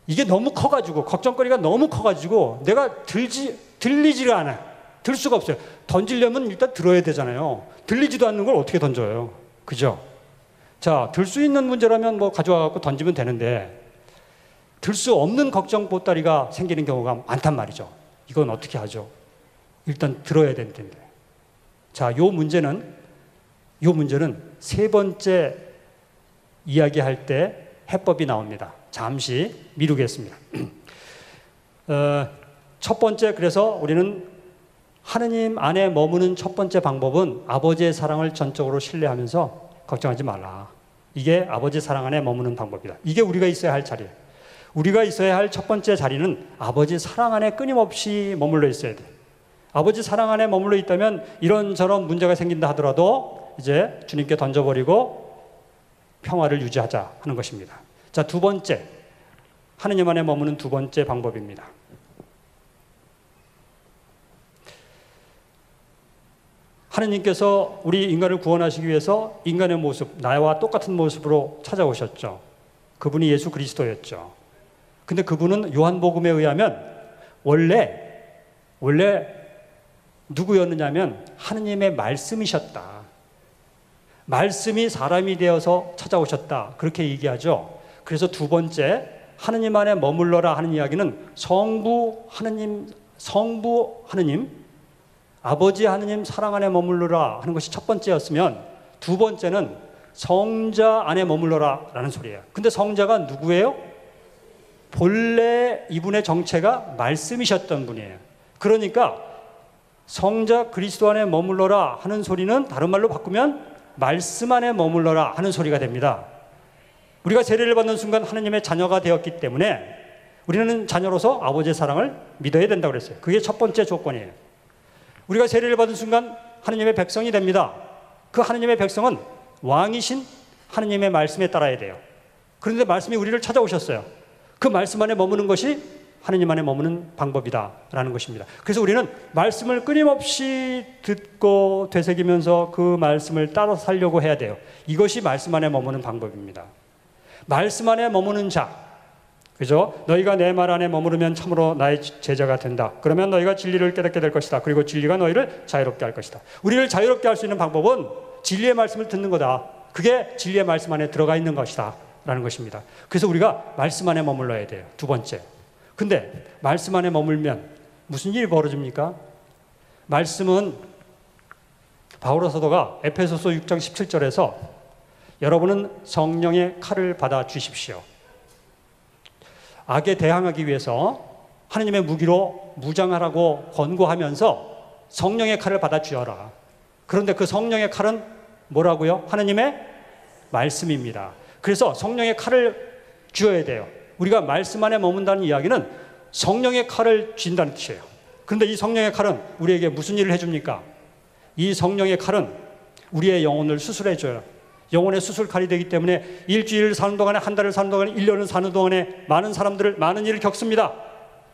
이게 너무 커가지고, 걱정거리가 너무 커가지고 내가 들리지가 않아요. 들 수가 없어요. 던지려면 일단 들어야 되잖아요. 들리지도 않는 걸 어떻게 던져요? 그죠? 자, 들 수 있는 문제라면 뭐 가져와갖고 던지면 되는데, 들 수 없는 걱정 보따리가 생기는 경우가 많단 말이죠. 이건 어떻게 하죠? 일단 들어야 될 텐데. 자, 요 문제는 세 번째 이야기할 때 해법이 나옵니다. 잠시 미루겠습니다. 첫 번째, 그래서 우리는 하느님 안에 머무는 첫 번째 방법은 아버지의 사랑을 전적으로 신뢰하면서 걱정하지 말라. 이게 아버지 사랑 안에 머무는 방법이다. 이게 우리가 있어야 할 자리예요. 우리가 있어야 할 첫 번째 자리는 아버지 사랑 안에 끊임없이 머물러 있어야 돼요. 아버지 사랑 안에 머물러 있다면 이런저런 문제가 생긴다 하더라도 이제 주님께 던져버리고 평화를 유지하자 하는 것입니다. 자, 두 번째, 하느님 안에 머무는 두 번째 방법입니다. 하느님께서 우리 인간을 구원하시기 위해서 인간의 모습, 나와 똑같은 모습으로 찾아오셨죠. 그분이 예수 그리스도였죠. 근데 그분은 요한복음에 의하면 원래 누구였느냐면 하느님의 말씀이셨다. 말씀이 사람이 되어서 찾아오셨다. 그렇게 얘기하죠. 그래서 두 번째, 하느님 안에 머물러라 하는 이야기는 성부 하느님, 아버지 하느님 사랑 안에 머물러라 하는 것이 첫 번째였으면, 두 번째는 성자 안에 머물러라 라는 소리예요. 근데 성자가 누구예요? 본래 이분의 정체가 말씀이셨던 분이에요. 그러니까 성자 그리스도 안에 머물러라 하는 소리는 다른 말로 바꾸면 말씀 안에 머물러라 하는 소리가 됩니다. 우리가 세례를 받는 순간 하느님의 자녀가 되었기 때문에 우리는 자녀로서 아버지의 사랑을 믿어야 된다고 그랬어요. 그게 첫 번째 조건이에요. 우리가 세례를 받은 순간 하느님의 백성이 됩니다. 그 하느님의 백성은 왕이신 하느님의 말씀에 따라야 돼요. 그런데 말씀이 우리를 찾아오셨어요. 그 말씀 안에 머무는 것이 하느님 안에 머무는 방법이다라는 것입니다. 그래서 우리는 말씀을 끊임없이 듣고 되새기면서 그 말씀을 따라 살려고 해야 돼요. 이것이 말씀 안에 머무는 방법입니다. 말씀 안에 머무는 자, 그죠? 너희가 내 말 안에 머무르면 참으로 나의 제자가 된다. 그러면 너희가 진리를 깨닫게 될 것이다. 그리고 진리가 너희를 자유롭게 할 것이다. 우리를 자유롭게 할 수 있는 방법은 진리의 말씀을 듣는 거다. 그게 진리의 말씀 안에 들어가 있는 것이다 라는 것입니다. 그래서 우리가 말씀 안에 머물러야 돼요. 두 번째. 근데 말씀 안에 머물면 무슨 일이 벌어집니까? 말씀은 바울 사도가 에베소서 6장 17절에서 여러분은 성령의 칼을 받아 주십시오. 악에 대항하기 위해서 하느님의 무기로 무장하라고 권고하면서 성령의 칼을 받아 주어라. 그런데 그 성령의 칼은 뭐라고요? 하느님의 말씀입니다. 그래서 성령의 칼을 쥐어야 돼요. 우리가 말씀 안에 머문다는 이야기는 성령의 칼을 쥔다는 뜻이에요. 그런데 이 성령의 칼은 우리에게 무슨 일을 해줍니까? 이 성령의 칼은 우리의 영혼을 수술해줘요. 영혼의 수술칼이 되기 때문에 일주일을 사는 동안에, 한 달을 사는 동안에, 1년을 사는 동안에 많은 일을 겪습니다.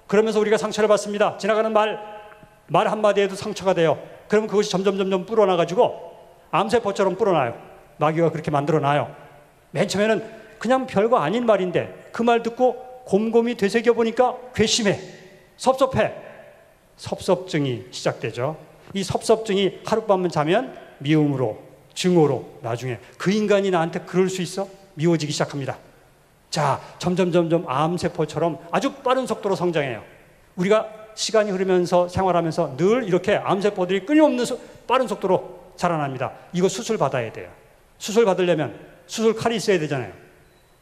그러면서 우리가 상처를 받습니다. 지나가는 말 한마디에도 상처가 돼요. 그러면 그것이 점점 불어나가지고 암세포처럼 불어나요. 마귀가 그렇게 만들어놔요. 맨 처음에는 그냥 별거 아닌 말인데 그 말 듣고 곰곰이 되새겨보니까 괘씸해, 섭섭해, 섭섭증이 시작되죠. 이 섭섭증이 하룻밤만 자면 미움으로, 증오로, 나중에 그 인간이 나한테 그럴 수 있어? 미워지기 시작합니다. 자, 점점 암세포처럼 아주 빠른 속도로 성장해요. 우리가 시간이 흐르면서 생활하면서 늘 이렇게 암세포들이 끊임없는 빠른 속도로 자라납니다. 이거 수술 받아야 돼요. 수술 받으려면 수술칼이 있어야 되잖아요.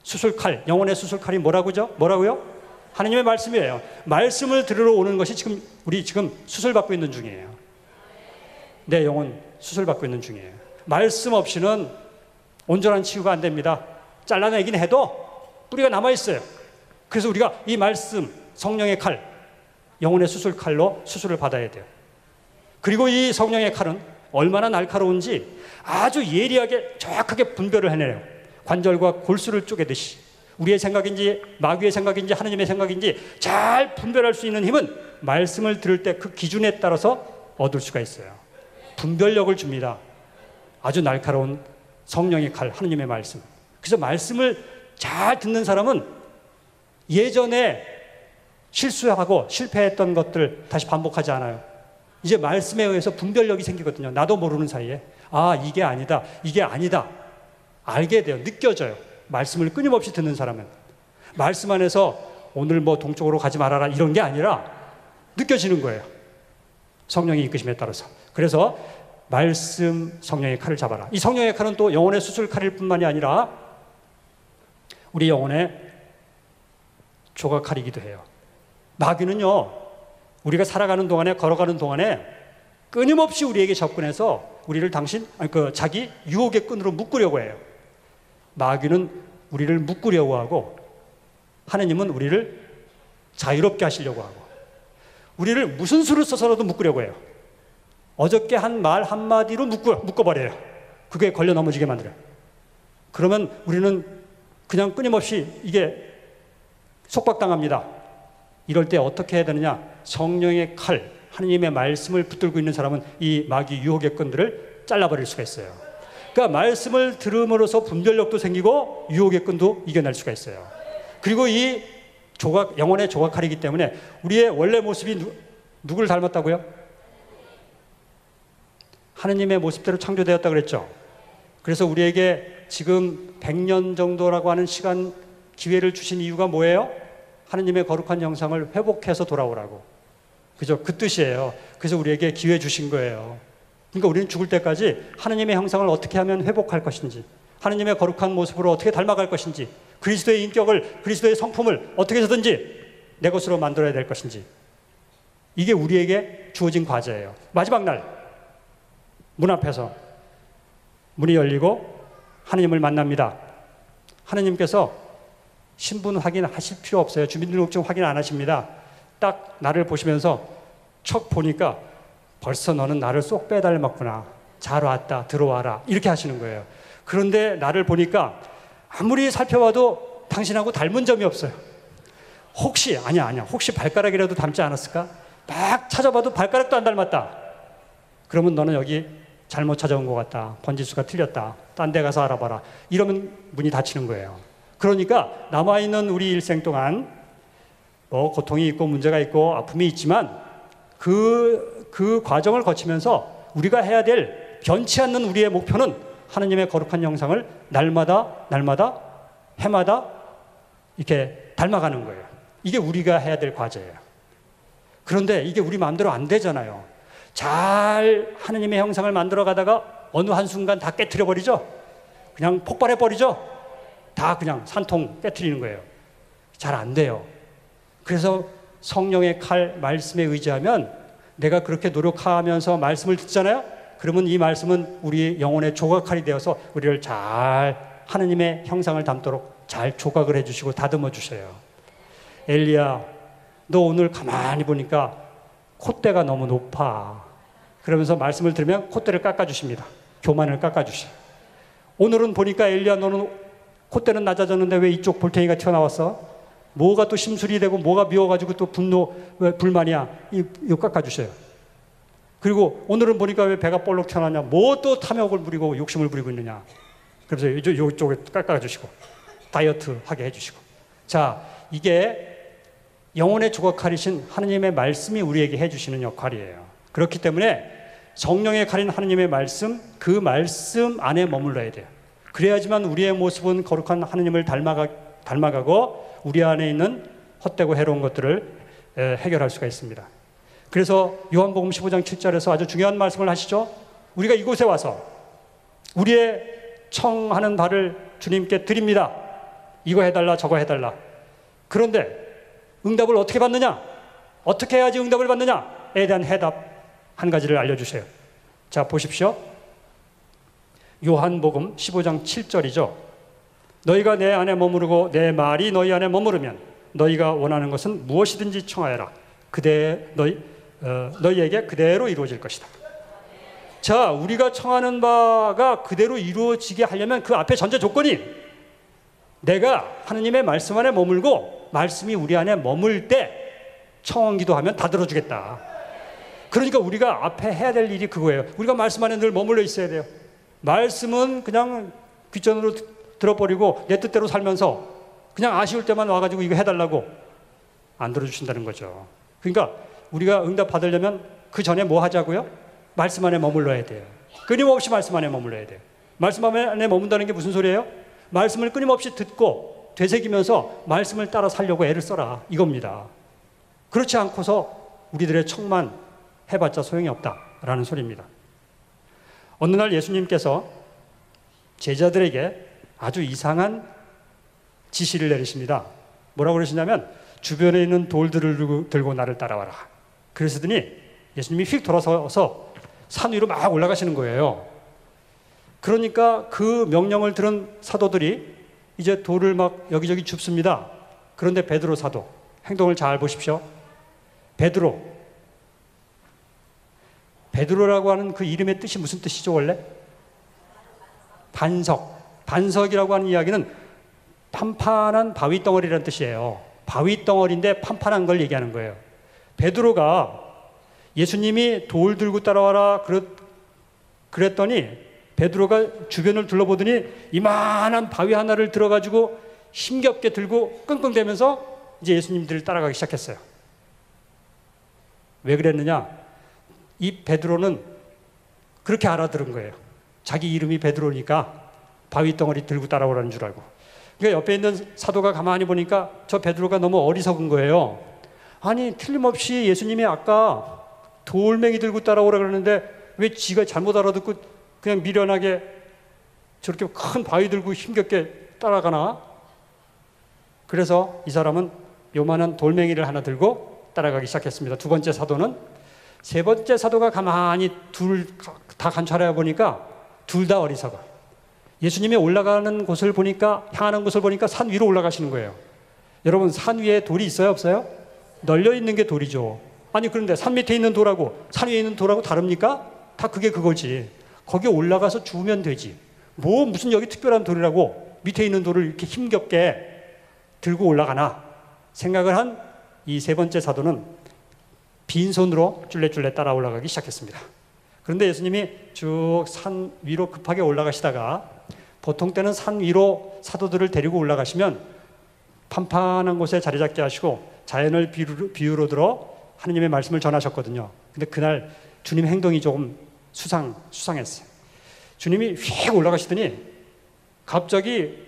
수술칼, 영혼의 수술칼이 뭐라고요? 하나님의 말씀이에요. 말씀을 들으러 오는 것이 우리 지금 수술받고 있는 중이에요. 내 영혼 수술받고 있는 중이에요. 말씀 없이는 온전한 치유가 안 됩니다. 잘라내긴 해도 뿌리가 남아있어요. 그래서 우리가 이 말씀, 성령의 칼, 영혼의 수술칼로 수술을 받아야 돼요. 그리고 이 성령의 칼은 얼마나 날카로운지 아주 예리하게 정확하게 분별을 해내요. 관절과 골수를 쪼개듯이 우리의 생각인지 마귀의 생각인지 하나님의 생각인지 잘 분별할 수 있는 힘은 말씀을 들을 때 그 기준에 따라서 얻을 수가 있어요. 분별력을 줍니다. 아주 날카로운 성령의 칼, 하느님의 말씀. 그래서 말씀을 잘 듣는 사람은 예전에 실수하고 실패했던 것들 다시 반복하지 않아요. 이제 말씀에 의해서 분별력이 생기거든요. 나도 모르는 사이에 이게 아니다, 이게 아니다 알게 돼요. 느껴져요. 말씀을 끊임없이 듣는 사람은. 말씀 안에서 오늘 뭐 동쪽으로 가지 말아라 이런 게 아니라 느껴지는 거예요. 성령의 이끄심에 따라서. 그래서 말씀, 성령의 칼을 잡아라. 이 성령의 칼은 또 영혼의 수술 칼일 뿐만이 아니라 우리 영혼의 조각칼이기도 해요. 마귀는요, 우리가 살아가는 동안에, 걸어가는 동안에 끊임없이 우리에게 접근해서 우리를 자기 유혹의 끈으로 묶으려고 해요. 마귀는 우리를 묶으려고 하고 하느님은 우리를 자유롭게 하시려고 하고 우리를 무슨 수를 써서라도 묶으려고 해요. 어저께 한 말 한마디로 묶어버려요. 그게 걸려 넘어지게 만들어요. 그러면 우리는 그냥 끊임없이 이게 속박당합니다. 이럴 때 어떻게 해야 되느냐? 성령의 칼, 하느님의 말씀을 붙들고 있는 사람은 이 마귀 유혹의 끈들을 잘라버릴 수가 있어요. 그러니까 말씀을 들음으로써 분별력도 생기고 유혹의 끈도 이겨낼 수가 있어요. 그리고 이 영혼의 조각칼이기 때문에 우리의 원래 모습이 누구를 닮았다고요? 하느님의 모습대로 창조되었다고 그랬죠. 그래서 우리에게 지금 100년 정도라고 하는 시간 기회를 주신 이유가 뭐예요? 하느님의 거룩한 형상을 회복해서 돌아오라고. 그죠? 그 뜻이에요. 그래서 우리에게 기회 주신 거예요. 그러니까 우리는 죽을 때까지 하느님의 형상을 어떻게 하면 회복할 것인지, 하느님의 거룩한 모습으로 어떻게 닮아갈 것인지, 그리스도의 인격을, 그리스도의 성품을 어떻게 해서든지 내 것으로 만들어야 될 것인지, 이게 우리에게 주어진 과제예요. 마지막 날 문 앞에서 문이 열리고 하느님을 만납니다. 하느님께서 신분 확인하실 필요 없어요. 주민등록증 확인 안 하십니다. 딱 나를 보시면서 척 보니까 벌써 너는 나를 쏙 빼닮았구나. 잘 왔다, 들어와라. 이렇게 하시는 거예요. 그런데 나를 보니까 아무리 살펴봐도 당신하고 닮은 점이 없어요. 혹시 발가락이라도 닮지 않았을까? 막 찾아봐도 발가락도 안 닮았다. 그러면 너는 여기 잘못 찾아온 것 같다. 번지수가 틀렸다. 딴 데 가서 알아봐라. 이러면 문이 닫히는 거예요. 그러니까 남아있는 우리 일생 동안 뭐 고통이 있고 문제가 있고 아픔이 있지만 그 과정을 거치면서 우리가 해야 될 변치 않는 우리의 목표는 하느님의 거룩한 형상을 날마다 해마다 이렇게 닮아가는 거예요. 이게 우리가 해야 될 과제예요. 그런데 이게 우리 마음대로 안 되잖아요. 잘 하느님의 형상을 만들어 가다가 어느 한순간 다 깨트려 버리죠. 그냥 폭발해 버리죠. 다 그냥 산통 깨트리는 거예요. 잘 안 돼요. 그래서 성령의 칼, 말씀에 의지하면 내가 그렇게 노력하면서 말씀을 듣잖아요. 그러면 이 말씀은 우리 영혼의 조각칼이 되어서 우리를 잘 하느님의 형상을 담도록 잘 조각을 해주시고 다듬어 주셔요. 엘리야, 너 오늘 가만히 보니까 콧대가 너무 높아. 그러면서 말씀을 들으면 콧대를 깎아주십니다. 교만을 깎아주셔요. 오늘은 보니까 엘리야, 너는 콧대는 낮아졌는데 왜 이쪽 볼탱이가 튀어나왔어? 뭐가 또 심술이 되고 뭐가 미워가지고 또 불만이야. 이거 깎아주셔요. 그리고 오늘은 보니까 왜 배가 볼록 튀어나왔냐? 뭐 또 탐욕을 부리고 욕심을 부리고 있느냐? 그래서 이쪽에 깎아주시고 다이어트 하게 해주시고. 자, 이게 영혼의 조각칼이신 하느님의 말씀이 우리에게 해주시는 역할이에요. 그렇기 때문에 성령의 칼인 하느님의 말씀, 그 말씀 안에 머물러야 돼요. 그래야지만 우리의 모습은 거룩한 하느님을 닮아가고 우리 안에 있는 헛되고 해로운 것들을 해결할 수가 있습니다. 그래서 요한복음 15장 7절에서 아주 중요한 말씀을 하시죠. 우리가 이곳에 와서 우리의 청하는 바를 주님께 드립니다. 이거 해달라, 저거 해달라. 그런데 응답을 어떻게 받느냐? 어떻게 해야지 응답을 받느냐에 대한 해답 한 가지를 알려주세요. 자, 보십시오. 요한복음 15장 7절이죠. 너희가 내 안에 머무르고 내 말이 너희 안에 머무르면 너희가 원하는 것은 무엇이든지 청하여라. 너희에게 그대로 이루어질 것이다. 자, 우리가 청하는 바가 그대로 이루어지게 하려면 그 앞에 전제 조건이 내가 하느님의 말씀 안에 머물고 말씀이 우리 안에 머물 때 청원 기도하면 다 들어주겠다. 그러니까 우리가 앞에 해야 될 일이 그거예요. 우리가 말씀 안에 늘 머물러 있어야 돼요. 말씀은 그냥 귓전으로 들어버리고 내 뜻대로 살면서 그냥 아쉬울 때만 와가지고 이거 해달라고 안 들어주신다는 거죠. 그러니까 우리가 응답 받으려면 그 전에 뭐 하자고요? 말씀 안에 머물러야 돼요. 끊임없이 말씀 안에 머물러야 돼요. 말씀 안에 머문다는 게 무슨 소리예요? 말씀을 끊임없이 듣고 되새기면서 말씀을 따라 살려고 애를 써라, 이겁니다. 그렇지 않고서 우리들의 척만 해봤자 소용이 없다라는 소리입니다. 어느 날 예수님께서 제자들에게 아주 이상한 지시를 내리십니다. 뭐라고 그러시냐면 주변에 있는 돌들을 들고 나를 따라와라. 그러시더니 예수님이 휙 돌아서서 산 위로 막 올라가시는 거예요. 그러니까 그 명령을 들은 사도들이 이제 돌을 막 여기저기 줍습니다. 그런데 베드로 사도 행동을 잘 보십시오. 베드로라고 하는 그 이름의 뜻이 무슨 뜻이죠 원래? 반석이라고 하는 이야기는 판판한 바위 덩어리라는 뜻이에요. 바위 덩어리인데 판판한 걸 얘기하는 거예요. 베드로가 예수님이 돌 들고 따라와라 그랬더니 베드로가 주변을 둘러보더니 이만한 바위 하나를 들어가지고 힘겹게 들고 끙끙대면서 이제 예수님들을 따라가기 시작했어요. 왜 그랬느냐? 이 베드로는 그렇게 알아들은 거예요. 자기 이름이 베드로니까 바위 덩어리 들고 따라오라는 줄 알고. 그러니까 옆에 있는 사도가 가만히 보니까 저 베드로가 너무 어리석은 거예요. 아니 틀림없이 예수님이 아까 돌멩이 들고 따라오라 그러는데 왜 지가 잘못 알아듣고 그냥 미련하게 저렇게 큰 바위 들고 힘겹게 따라가나? 그래서 이 사람은 요만한 돌멩이를 하나 들고 따라가기 시작했습니다. 두 번째 사도는, 세 번째 사도가 가만히 둘 다 관찰해 보니까 둘 다 어리석어. 예수님이 올라가는 곳을 보니까, 향하는 곳을 보니까 산 위로 올라가시는 거예요. 여러분, 산 위에 돌이 있어요, 없어요? 널려 있는 게 돌이죠. 아니 그런데 산 밑에 있는 돌하고 산 위에 있는 돌하고 다릅니까? 다 그게 그거지. 거기 올라가서 주우면 되지. 뭐 무슨 여기 특별한 돌이라고 밑에 있는 돌을 이렇게 힘겹게 들고 올라가나 생각을 한 이 세 번째 사도는 빈손으로 쫄래쫄래 따라 올라가기 시작했습니다. 그런데 예수님이 쭉 산 위로 급하게 올라가시다가, 보통 때는 산 위로 사도들을 데리고 올라가시면 판판한 곳에 자리 잡게 하시고 자연을 비유로 들어 하느님의 말씀을 전하셨거든요. 근데 그날 주님 행동이 조금 수상했어요. 주님이 휙 올라가시더니 갑자기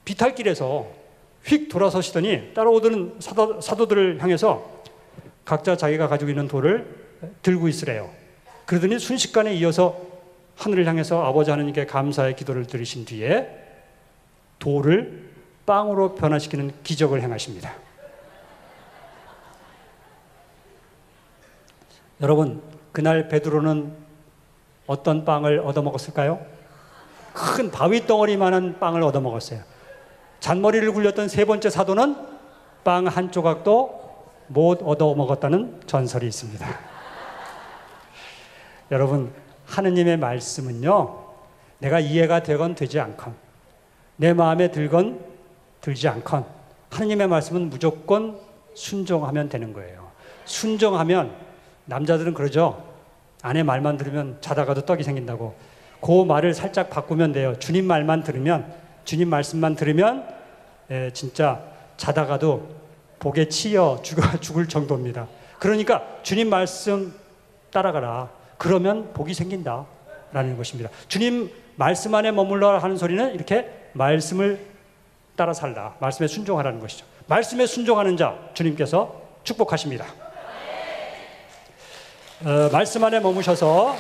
비탈길에서 휙 돌아서시더니 따라오던 사도들을 향해서 각자 자기가 가지고 있는 돌을 들고 있으래요. 그러더니 순식간에 이어서 하늘을 향해서 아버지 하나님께 감사의 기도를 드리신 뒤에 돌을 빵으로 변화시키는 기적을 행하십니다. 여러분, 그날 베드로는 어떤 빵을 얻어먹었을까요? 큰 바위 덩어리만한 빵을 얻어먹었어요. 잔머리를 굴렸던 세 번째 사도는 빵 한 조각도 못 얻어먹었다는 전설이 있습니다. 여러분, 하느님의 말씀은요, 내가 이해가 되건 되지 않건, 내 마음에 들건 들지 않건 하느님의 말씀은 무조건 순종하면 되는 거예요. 순종하면, 남자들은 그러죠. 아내 말만 들으면 자다가도 떡이 생긴다고. 그 말을 살짝 바꾸면 돼요. 주님 말만 들으면, 주님 말씀만 들으면 진짜 자다가도 복에 치여 죽을 정도입니다. 그러니까 주님 말씀 따라가라. 그러면 복이 생긴다라는 것입니다. 주님 말씀 안에 머물러 하는 소리는 이렇게 말씀을 따라 살라, 말씀에 순종하라는 것이죠. 말씀에 순종하는 자 주님께서 축복하십니다. 말씀 안에 머무셔서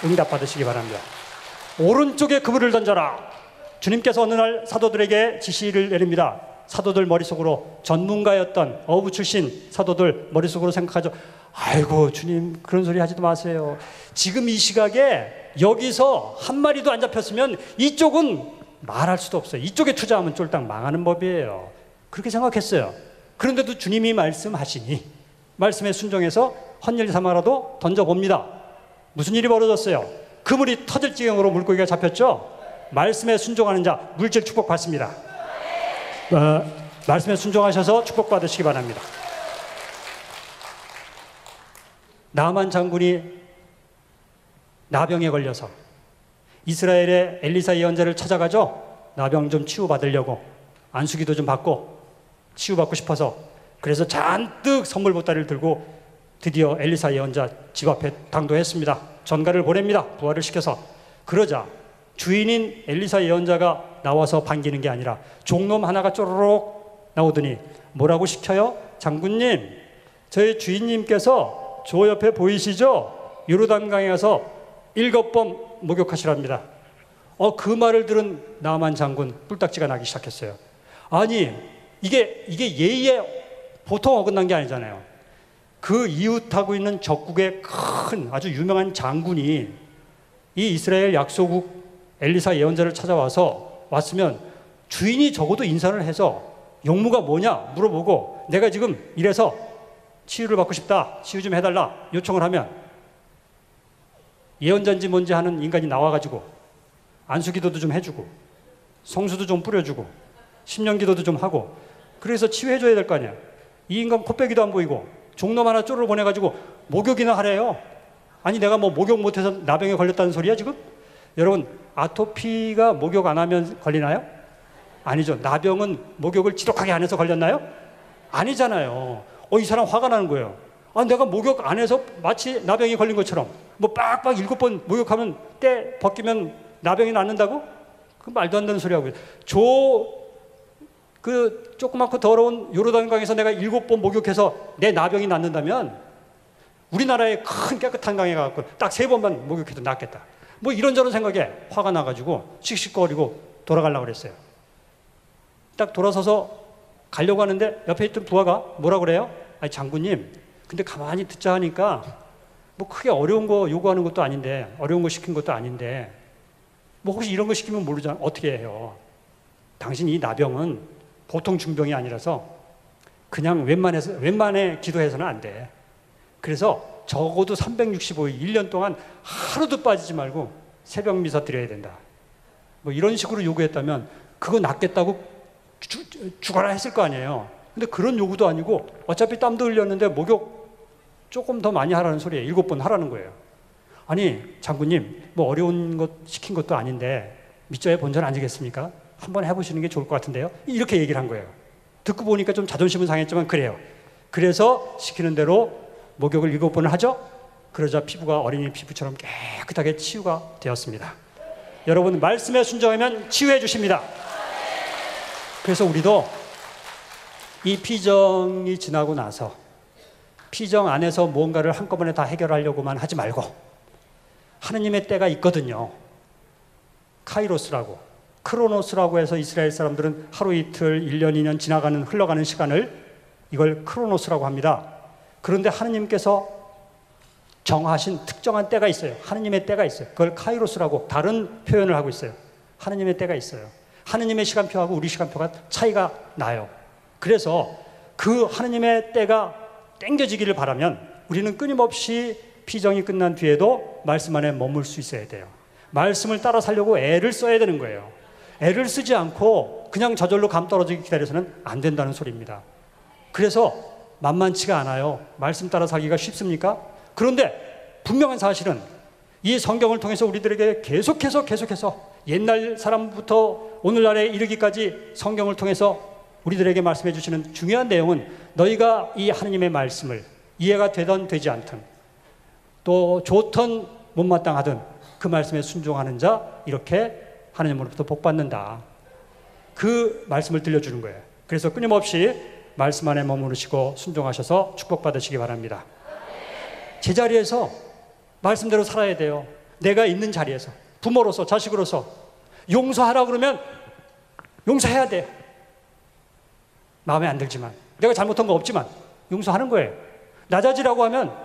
응답 받으시기 바랍니다. 오른쪽에 그물을 던져라. 주님께서 어느 날 사도들에게 지시를 내립니다. 사도들 머릿속으로, 전문가였던 어부 출신 사도들 머릿속으로 생각하죠. 아이고 주님, 그런 소리 하지도 마세요. 지금 이 시각에 여기서 한 마리도 안 잡혔으면 이쪽은 말할 수도 없어요. 이쪽에 투자하면 쫄딱 망하는 법이에요. 그렇게 생각했어요. 그런데도 주님이 말씀하시니 말씀에 순종해서 헛일 삼아라도 던져봅니다. 무슨 일이 벌어졌어요? 그물이 터질 지경으로 물고기가 잡혔죠. 말씀에 순종하는 자 물질 축복 받습니다. 말씀에 순종하셔서 축복 받으시기 바랍니다. 나만 장군이 나병에 걸려서 이스라엘의 엘리사 예언자를 찾아가죠. 나병 좀 치유받으려고, 안수기도 좀 받고 치유받고 싶어서. 그래서 잔뜩 선물 보따리를 들고 드디어 엘리사 예언자 집 앞에 당도했습니다. 전가를 보냅니다. 부활을 시켜서. 그러자 주인인 엘리사 예언자가 나와서 반기는 게 아니라 종놈 하나가 쪼르륵 나오더니 뭐라고 시켜요? 장군님, 저희 주인님께서 저 옆에 보이시죠? 요르단강에 가서 7번 목욕하시랍니다. 그 말을 들은 나만 장군 뿔딱지가 나기 시작했어요. 아니, 이게 예의에 보통 어긋난 게 아니잖아요. 그 이웃하고 있는 적국의 큰 아주 유명한 장군이 이 이스라엘 약소국 엘리사 예언자를 찾아와서 왔으면 주인이 적어도 인사를 해서 용무가 뭐냐 물어보고, 내가 지금 이래서 치유를 받고 싶다, 치유 좀 해달라 요청을 하면 예언자인지 뭔지 하는 인간이 나와가지고 안수기도도 좀 해주고 성수도 좀 뿌려주고 심령기도도 좀 하고, 그래서 치유해줘야 될 거 아니야. 이 인간 코빼기도 안 보이고 종놈 하나 쪼르르 보내가지고 목욕이나 하래요. 아니, 내가 뭐 목욕 못해서 나병에 걸렸다는 소리야 지금? 여러분, 아토피가 목욕 안 하면 걸리나요? 아니죠. 나병은 목욕을 지독하게 안 해서 걸렸나요? 아니잖아요. 이 사람 화가 나는 거예요. 내가 목욕 안 해서 마치 나병이 걸린 것처럼 뭐 빡빡 7번 목욕하면 때 벗기면 나병이 낫는다고? 그 말도 안 되는 소리 하고. 그 조그맣고 더러운 요르단강에서 내가 7번 목욕해서 내 나병이 낫는다면 우리나라의 큰 깨끗한 강에 가서 딱 3번만 목욕해도 낫겠다. 뭐 이런저런 생각에 화가 나가지고 씩씩거리고 돌아가려고 그랬어요. 딱 돌아서서 가려고 하는데 옆에 있던 부하가 뭐라 그래요? 아니, 장군님, 근데 가만히 듣자 하니까 뭐 크게 어려운 거 요구하는 것도 아닌데, 어려운 거 시킨 것도 아닌데, 뭐 혹시 이런 거 시키면 모르잖아. 어떻게 해요? 당신 이 나병은 보통 중병이 아니라서 그냥 웬만해 기도해서는 안 돼. 그래서 적어도 365일 1년 동안 하루도 빠지지 말고 새벽 미사 드려야 된다. 뭐 이런 식으로 요구했다면 그거 낫겠다고 죽어라 했을 거 아니에요. 근데 그런 요구도 아니고 어차피 땀도 흘렸는데 목욕 조금 더 많이 하라는 소리예요. 7번 하라는 거예요. 아니, 장군님, 뭐 어려운 것 시킨 것도 아닌데 밑저에 본전 아니겠습니까? 한번 해보시는 게 좋을 것 같은데요. 이렇게 얘기를 한 거예요. 듣고 보니까 좀 자존심은 상했지만 그래요. 그래서 시키는 대로 목욕을 7번을 하죠. 그러자 피부가 어린이 피부처럼 깨끗하게 치유가 되었습니다. 여러분, 말씀에 순종하면 치유해 주십니다. 그래서 우리도 이 피정이 지나고 나서 피정 안에서 무언가를 한꺼번에 다 해결하려고만 하지 말고 하느님의 때가 있거든요. 카이로스라고, 크로노스라고 해서 이스라엘 사람들은 하루 이틀, 1년, 2년 흘러가는 시간을 이걸 크로노스라고 합니다. 그런데 하느님께서 정하신 특정한 때가 있어요. 하느님의 때가 있어요. 그걸 카이로스라고 다른 표현을 하고 있어요. 하느님의 때가 있어요. 하느님의 시간표하고 우리 시간표가 차이가 나요. 그래서 그 하느님의 때가 땡겨지기를 바라면 우리는 끊임없이 피정이 끝난 뒤에도 말씀 안에 머물 수 있어야 돼요. 말씀을 따라 살려고 애를 써야 되는 거예요. 애를 쓰지 않고 그냥 저절로 감 떨어지기 기다려서는 안 된다는 소리입니다. 그래서 만만치가 않아요. 말씀 따라 살기가 쉽습니까? 그런데 분명한 사실은 이 성경을 통해서 우리들에게 계속해서 옛날 사람부터 오늘날에 이르기까지 성경을 통해서 우리들에게 말씀해 주시는 중요한 내용은 너희가 이 하느님의 말씀을 이해가 되든 되지 않든 또 좋든 못마땅하든 그 말씀에 순종하는 자 이렇게 하느님으로부터 복받는다. 그 말씀을 들려주는 거예요. 그래서 끊임없이 말씀 안에 머무르시고 순종하셔서 축복받으시기 바랍니다. 제자리에서 말씀대로 살아야 돼요. 내가 있는 자리에서 부모로서 자식으로서 용서하라 그러면 용서해야 돼요. 마음에 안 들지만 내가 잘못한 거 없지만 용서하는 거예요. 낮아지라고 하면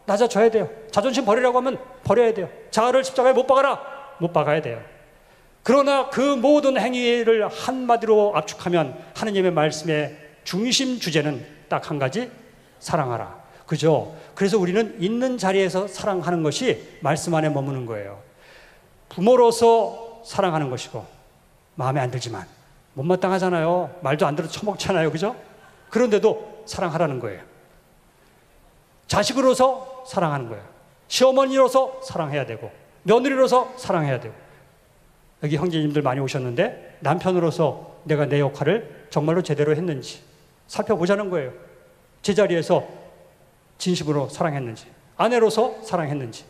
낮아져야 돼요. 자존심 버리라고 하면 버려야 돼요. 자아를 십자가에 못 박아라, 못 박아야 돼요. 그러나 그 모든 행위를 한마디로 압축하면 하느님의 말씀의 중심 주제는 딱 한 가지, 사랑하라. 그죠? 그래서 우리는 있는 자리에서 사랑하는 것이 말씀 안에 머무는 거예요. 부모로서 사랑하는 것이고 마음에 안 들지만 못마땅하잖아요. 말도 안 들어 처먹잖아요. 그죠? 그런데도 사랑하라는 거예요. 자식으로서 사랑하는 거예요. 시어머니로서 사랑해야 되고 며느리로서 사랑해야 되고 여기 형제님들 많이 오셨는데 남편으로서 내가 내 역할을 정말로 제대로 했는지 살펴보자는 거예요. 제자리에서 진심으로 사랑했는지, 아내로서 사랑했는지.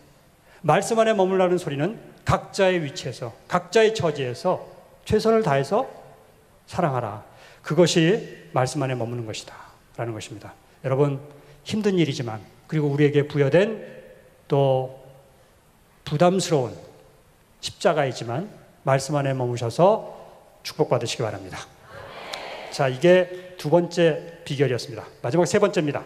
말씀 안에 머물라는 소리는 각자의 위치에서, 각자의 처지에서 최선을 다해서 사랑하라. 그것이 말씀 안에 머무는 것이다 라는 것입니다. 여러분, 힘든 일이지만, 그리고 우리에게 부여된 또 부담스러운 십자가이지만 말씀 안에 머무셔서 축복받으시기 바랍니다. 자, 이게 두 번째 비결이었습니다. 마지막 세 번째입니다.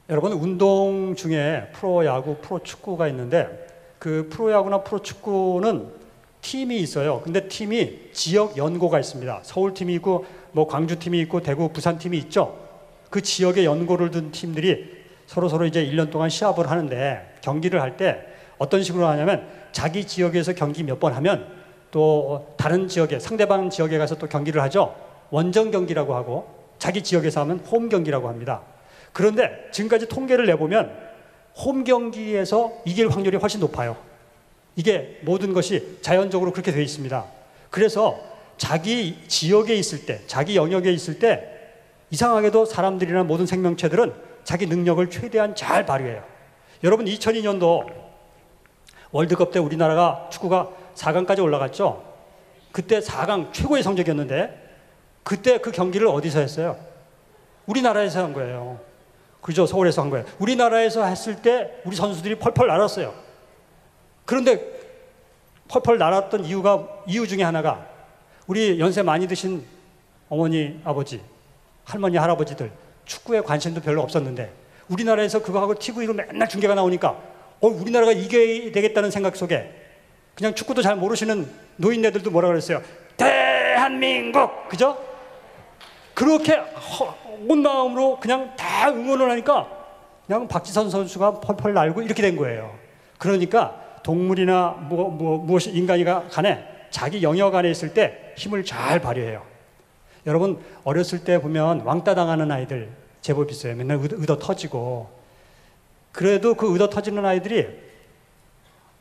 여러분, 운동 중에 프로야구, 프로축구가 있는데 그 프로야구나 프로축구는 팀이 있어요. 근데 팀이 지역 연고가 있습니다. 서울팀이 있고 뭐 광주팀이 있고 대구, 부산팀이 있죠. 그 지역의 연고를 둔 팀들이 서로 이제 1년 동안 시합을 하는데 경기를 할 때 어떤 식으로 하냐면 자기 지역에서 경기 몇 번 하면 또 다른 지역에, 상대방 지역에 가서 또 경기를 하죠. 원정 경기라고 하고 자기 지역에서 하면 홈 경기라고 합니다. 그런데 지금까지 통계를 내보면 홈 경기에서 이길 확률이 훨씬 높아요. 이게 모든 것이 자연적으로 그렇게 되어 있습니다. 그래서 자기 지역에 있을 때, 자기 영역에 있을 때 이상하게도 사람들이나 모든 생명체들은 자기 능력을 최대한 잘 발휘해요. 여러분, 2002년도 월드컵 때 우리나라가 축구가 4강까지 올라갔죠. 그때 4강 최고의 성적이었는데 그때 그 경기를 어디서 했어요? 우리나라에서 한 거예요. 그죠? 서울에서 한 거예요. 우리나라에서 했을 때 우리 선수들이 펄펄 날았어요. 그런데 펄펄 날았던 이유 중에 하나가 우리 연세 많이 드신 어머니, 아버지, 할머니, 할아버지들 축구에 관심도 별로 없었는데 우리나라에서 그거 하고 TV로 맨날 중계가 나오니까 우리나라가 이겨야 되겠다는 생각 속에 그냥 축구도 잘 모르시는 노인네들도 뭐라 그랬어요? 대한민국! 그죠? 그렇게 온 마음으로 그냥 다 응원을 하니까 그냥 박지선 선수가 펄펄 날고 이렇게 된 거예요. 그러니까 동물이나 무엇이 인간이가 간에 자기 영역 안에 있을 때 힘을 잘 발휘해요. 여러분, 어렸을 때 보면 왕따 당하는 아이들 제법 있어요. 맨날 의도 터지고. 그래도 그 의도 터지는 아이들이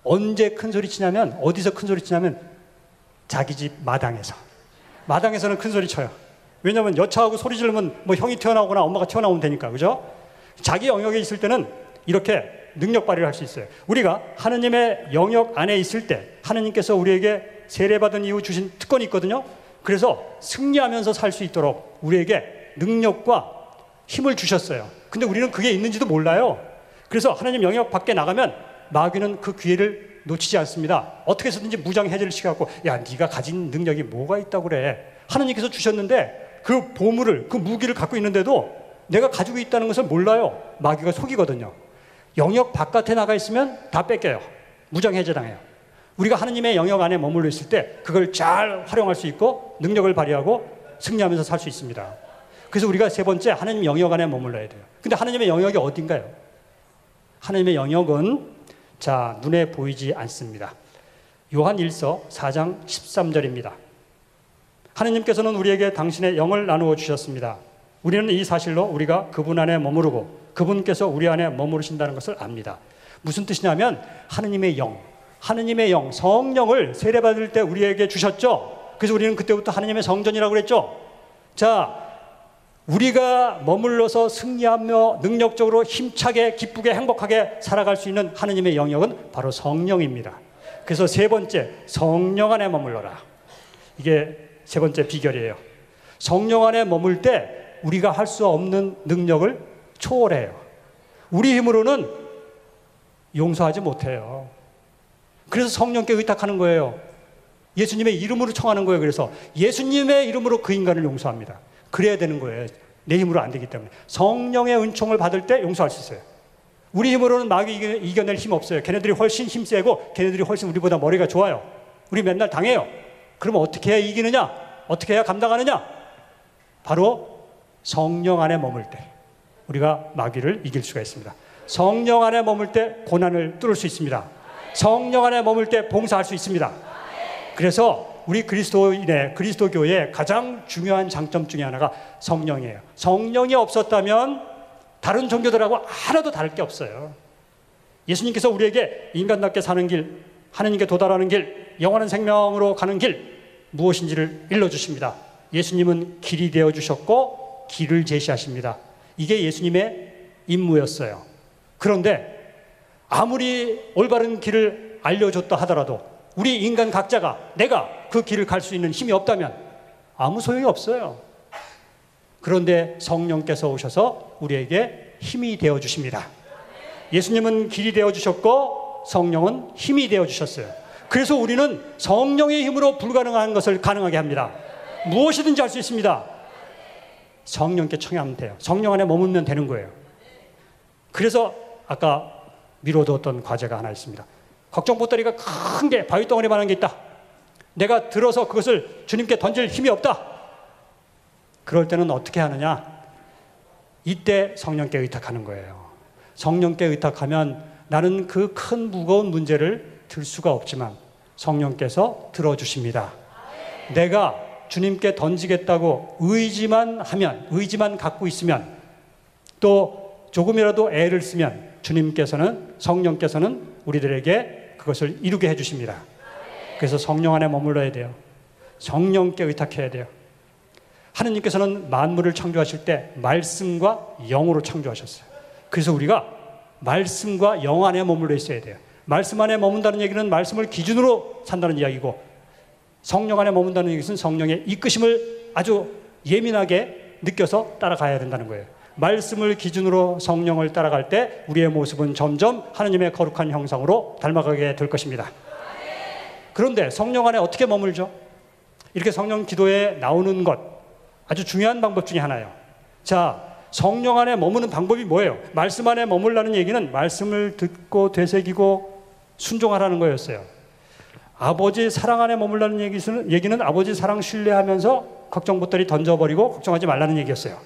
언제 큰 소리 치냐면, 어디서 큰 소리 치냐면 자기 집 마당에서. 마당에서는 큰 소리 쳐요. 왜냐하면 여차하고 소리 지르면 뭐 형이 튀어나오거나 엄마가 튀어나오면 되니까. 그죠? 자기 영역에 있을 때는 이렇게 능력 발휘를 할 수 있어요. 우리가 하느님의 영역 안에 있을 때 하느님께서 우리에게 세례받은 이후 주신 특권이 있거든요. 그래서 승리하면서 살 수 있도록 우리에게 능력과 힘을 주셨어요. 근데 우리는 그게 있는지도 몰라요. 그래서 하나님 영역 밖에 나가면 마귀는 그 기회를 놓치지 않습니다. 어떻게 해서든지 무장해제를 시켜갖고, 야, 네가 가진 능력이 뭐가 있다고 그래. 하나님께서 주셨는데 그 보물을, 그 무기를 갖고 있는데도 내가 가지고 있다는 것을 몰라요. 마귀가 속이거든요. 영역 바깥에 나가 있으면 다 뺏겨요. 무장해제 당해요. 우리가 하나님의 영역 안에 머물러 있을 때 그걸 잘 활용할 수 있고 능력을 발휘하고 승리하면서 살 수 있습니다. 그래서 우리가 세 번째, 하나님 영역 안에 머물러야 돼요. 근데 하나님의 영역이 어딘가요? 하나님의 영역은 눈에 보이지 않습니다. 요한 1서 4장 13절입니다. 하나님께서는 우리에게 당신의 영을 나누어 주셨습니다. 우리는 이 사실로 우리가 그분 안에 머무르고 그분께서 우리 안에 머무르신다는 것을 압니다. 무슨 뜻이냐면 하나님의 영, 성령을 세례받을 때 우리에게 주셨죠. 그래서 우리는 그때부터 하나님의 성전이라고 그랬죠. 우리가 머물러서 승리하며 능력적으로 힘차게 기쁘게 행복하게 살아갈 수 있는 하나님의 영역은 바로 성령입니다. 그래서 세 번째, 성령 안에 머물러라. 이게 세 번째 비결이에요. 성령 안에 머물 때 우리가 할 수 없는 능력을 초월해요. 우리 힘으로는 용서하지 못해요. 그래서 성령께 의탁하는 거예요. 예수님의 이름으로 청하는 거예요. 그래서 예수님의 이름으로 그 인간을 용서합니다. 그래야 되는 거예요. 내 힘으로 안 되기 때문에. 성령의 은총을 받을 때 용서할 수 있어요. 우리 힘으로는 마귀 이겨낼 힘 없어요. 걔네들이 훨씬 힘세고 걔네들이 훨씬 우리보다 머리가 좋아요. 우리 맨날 당해요. 그러면 어떻게 해야 이기느냐? 어떻게 해야 감당하느냐? 바로 성령 안에 머물 때 우리가 마귀를 이길 수가 있습니다. 성령 안에 머물 때 고난을 뚫을 수 있습니다. 성령 안에 머물 때 봉사할 수 있습니다. 그래서 우리 그리스도교의 가장 중요한 장점 중에 하나가 성령이에요. 성령이 없었다면 다른 종교들하고 하나도 다를 게 없어요. 예수님께서 우리에게 인간답게 사는 길, 하느님께 도달하는 길, 영원한 생명으로 가는 길 무엇인지를 일러주십니다. 예수님은 길이 되어주셨고 길을 제시하십니다. 이게 예수님의 임무였어요. 그런데 아무리 올바른 길을 알려줬다 하더라도 우리 인간 각자가 내가 그 길을 갈 수 있는 힘이 없다면 아무 소용이 없어요. 그런데 성령께서 오셔서 우리에게 힘이 되어주십니다. 예수님은 길이 되어주셨고 성령은 힘이 되어주셨어요. 그래서 우리는 성령의 힘으로 불가능한 것을 가능하게 합니다. 무엇이든지 할 수 있습니다. 성령께 청하면 돼요. 성령 안에 머물면 되는 거예요. 그래서 아까 미뤄두었던 과제가 하나 있습니다. 걱정 보따리가 큰 게 바위 덩어리만한 게 있다. 내가 들어서 그것을 주님께 던질 힘이 없다. 그럴 때는 어떻게 하느냐? 이때 성령께 의탁하는 거예요. 성령께 의탁하면 나는 그 큰 무거운 문제를 들 수가 없지만 성령께서 들어주십니다. 내가 주님께 던지겠다고 의지만 하면, 의지만 갖고 있으면, 또 조금이라도 애를 쓰면 주님께서는, 성령께서는 우리들에게 그것을 이루게 해주십니다. 그래서 성령 안에 머물러야 돼요. 성령께 의탁해야 돼요. 하느님께서는 만물을 창조하실 때 말씀과 영으로 창조하셨어요. 그래서 우리가 말씀과 영 안에 머물러 있어야 돼요. 말씀 안에 머문다는 얘기는 말씀을 기준으로 산다는 이야기고, 성령 안에 머문다는 얘기는 성령의 이끄심을 아주 예민하게 느껴서 따라가야 된다는 거예요. 말씀을 기준으로 성령을 따라갈 때 우리의 모습은 점점 하느님의 거룩한 형상으로 닮아가게 될 것입니다. 그런데 성령 안에 어떻게 머물죠? 이렇게 성령 기도에 나오는 것, 아주 중요한 방법 중에 하나예요. 자, 성령 안에 머무는 방법이 뭐예요? 말씀 안에 머물라는 얘기는 말씀을 듣고 되새기고 순종하라는 거였어요. 아버지 사랑 안에 머물라는 얘기는 아버지 사랑 신뢰하면서 걱정 보따리 던져버리고 걱정하지 말라는 얘기였어요.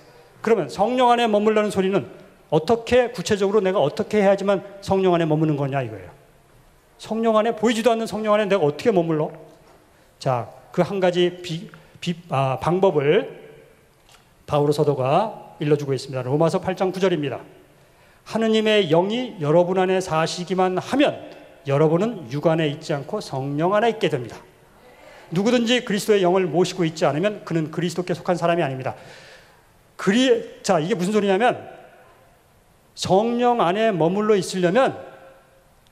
그러면 성령 안에 머물라는 소리는 어떻게, 구체적으로 내가 어떻게 해야지만 성령 안에 머무는 거냐 이거예요. 성령 안에, 보이지도 않는 성령 안에 내가 어떻게 머물러? 자, 그 한 가지 방법을 바울의 사도가 일러주고 있습니다. 로마서 8장 9절입니다. 하느님의 영이 여러분 안에 사시기만 하면 여러분은 육 안에 있지 않고 성령 안에 있게 됩니다. 누구든지 그리스도의 영을 모시고 있지 않으면 그는 그리스도께 속한 사람이 아닙니다. 자, 이게 무슨 소리냐면 성령 안에 머물러 있으려면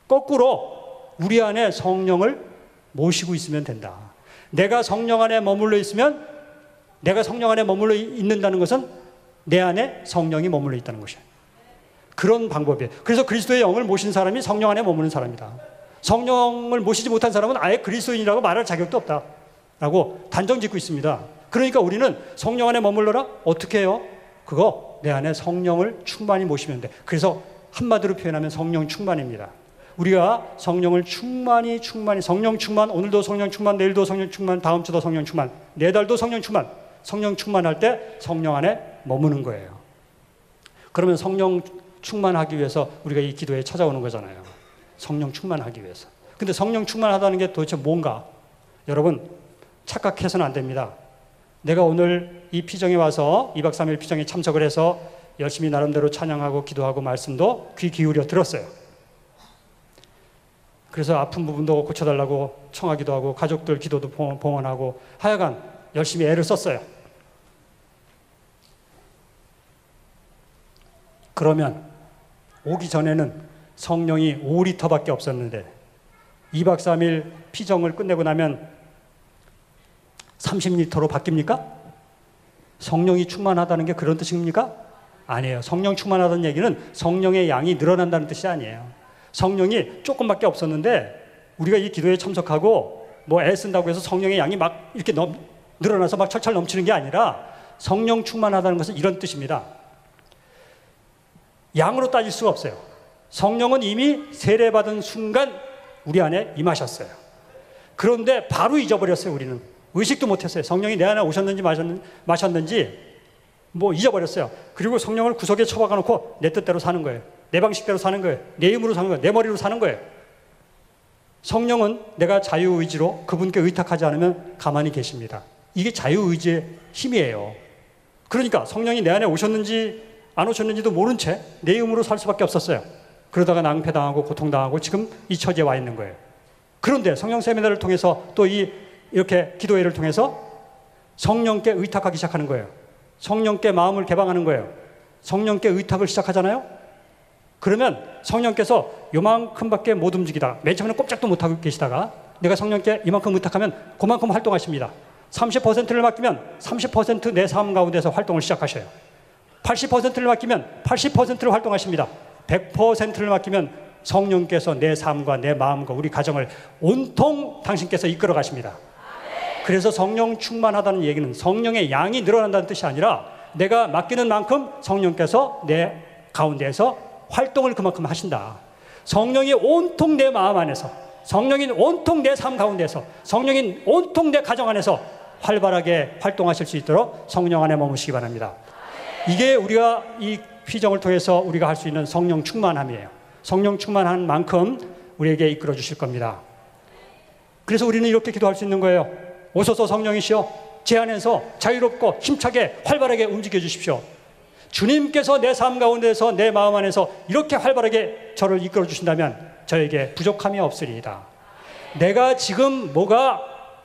거꾸로 우리 안에 성령을 모시고 있으면 된다. 내가 성령 안에 머물러 있으면, 내가 성령 안에 머물러 있는다는 것은 내 안에 성령이 머물러 있다는 것이에요. 그런 방법이에요. 그래서 그리스도의 영을 모신 사람이 성령 안에 머무는 사람이다. 성령을 모시지 못한 사람은 아예 그리스도인이라고 말할 자격도 없다라고 단정 짓고 있습니다. 그러니까 우리는 성령 안에 머물러라? 어떻게 해요? 그거 내 안에 성령을 충만히 모시면 돼. 그래서 한마디로 표현하면 성령 충만입니다. 우리가 성령을 충만히 성령 충만, 오늘도 성령 충만, 내일도 성령 충만, 다음 주도 성령 충만, 내달도 성령 충만할 때 성령 안에 머무는 거예요. 그러면 성령 충만하기 위해서 우리가 이 기도에 찾아오는 거잖아요. 성령 충만하기 위해서. 근데 성령 충만하다는 게 도대체 뭔가? 여러분, 착각해서는 안 됩니다. 내가 오늘 이 피정에 와서 2박 3일 피정에 참석을 해서 열심히 나름대로 찬양하고 기도하고 말씀도 귀 기울여 들었어요. 그래서 아픈 부분도 고쳐달라고 청하기도 하고 가족들 기도도 봉헌하고 하여간 열심히 애를 썼어요. 그러면 오기 전에는 성령이 5리터밖에 없었는데 2박 3일 피정을 끝내고 나면 30리터로 바뀝니까? 성령이 충만하다는 게 그런 뜻입니까? 아니에요. 성령 충만하다는 얘기는 성령의 양이 늘어난다는 뜻이 아니에요. 성령이 조금밖에 없었는데 우리가 이 기도에 참석하고 뭐 애 쓴다고 해서 성령의 양이 막 이렇게 늘어나서 막 철철 넘치는 게 아니라 성령 충만하다는 것은 이런 뜻입니다. 양으로 따질 수가 없어요. 성령은 이미 세례받은 순간 우리 안에 임하셨어요. 그런데 바로 잊어버렸어요. 우리는 의식도 못했어요. 성령이 내 안에 오셨는지 마셨는지 뭐 잊어버렸어요. 그리고 성령을 구석에 처박아 놓고 내 뜻대로 사는 거예요. 내 방식대로 사는 거예요. 내 힘으로 사는 거예요. 내 머리로 사는 거예요. 성령은 내가 자유의지로 그분께 의탁하지 않으면 가만히 계십니다. 이게 자유의지의 힘이에요. 그러니까 성령이 내 안에 오셨는지 안 오셨는지도 모른 채 내 힘으로 살 수밖에 없었어요. 그러다가 낭패당하고 고통당하고 지금 이 처지에 와 있는 거예요. 그런데 성령 세미나를 통해서 또 이렇게 기도회를 통해서 성령께 의탁하기 시작하는 거예요. 성령께 마음을 개방하는 거예요. 성령께 의탁을 시작하잖아요. 그러면 성령께서 요만큼밖에 못 움직이다. 맨 처음에는 꼼짝도 못하고 계시다가 내가 성령께 이만큼 의탁하면 그만큼 활동하십니다. 30%를 맡기면 30% 내 삶 가운데서 활동을 시작하셔요. 80%를 맡기면 80%를 활동하십니다. 100%를 맡기면 성령께서 내 삶과 내 마음과 우리 가정을 온통 당신께서 이끌어 가십니다. 그래서 성령 충만하다는 얘기는 성령의 양이 늘어난다는 뜻이 아니라 내가 맡기는 만큼 성령께서 내 가운데에서 활동을 그만큼 하신다. 성령이 온통 내 마음 안에서, 성령이 온통 내 삶 가운데서, 성령이 온통 내 가정 안에서 활발하게 활동하실 수 있도록 성령 안에 머무시기 바랍니다. 이게 우리가 이 피정을 통해서 우리가 할 수 있는 성령 충만함이에요. 성령 충만한 만큼 우리에게 이끌어 주실 겁니다. 그래서 우리는 이렇게 기도할 수 있는 거예요. 오소서 성령이시여, 제 안에서 자유롭고 힘차게 활발하게 움직여 주십시오. 주님께서 내 삶 가운데서 내 마음 안에서 이렇게 활발하게 저를 이끌어 주신다면 저에게 부족함이 없으리이다. 내가 지금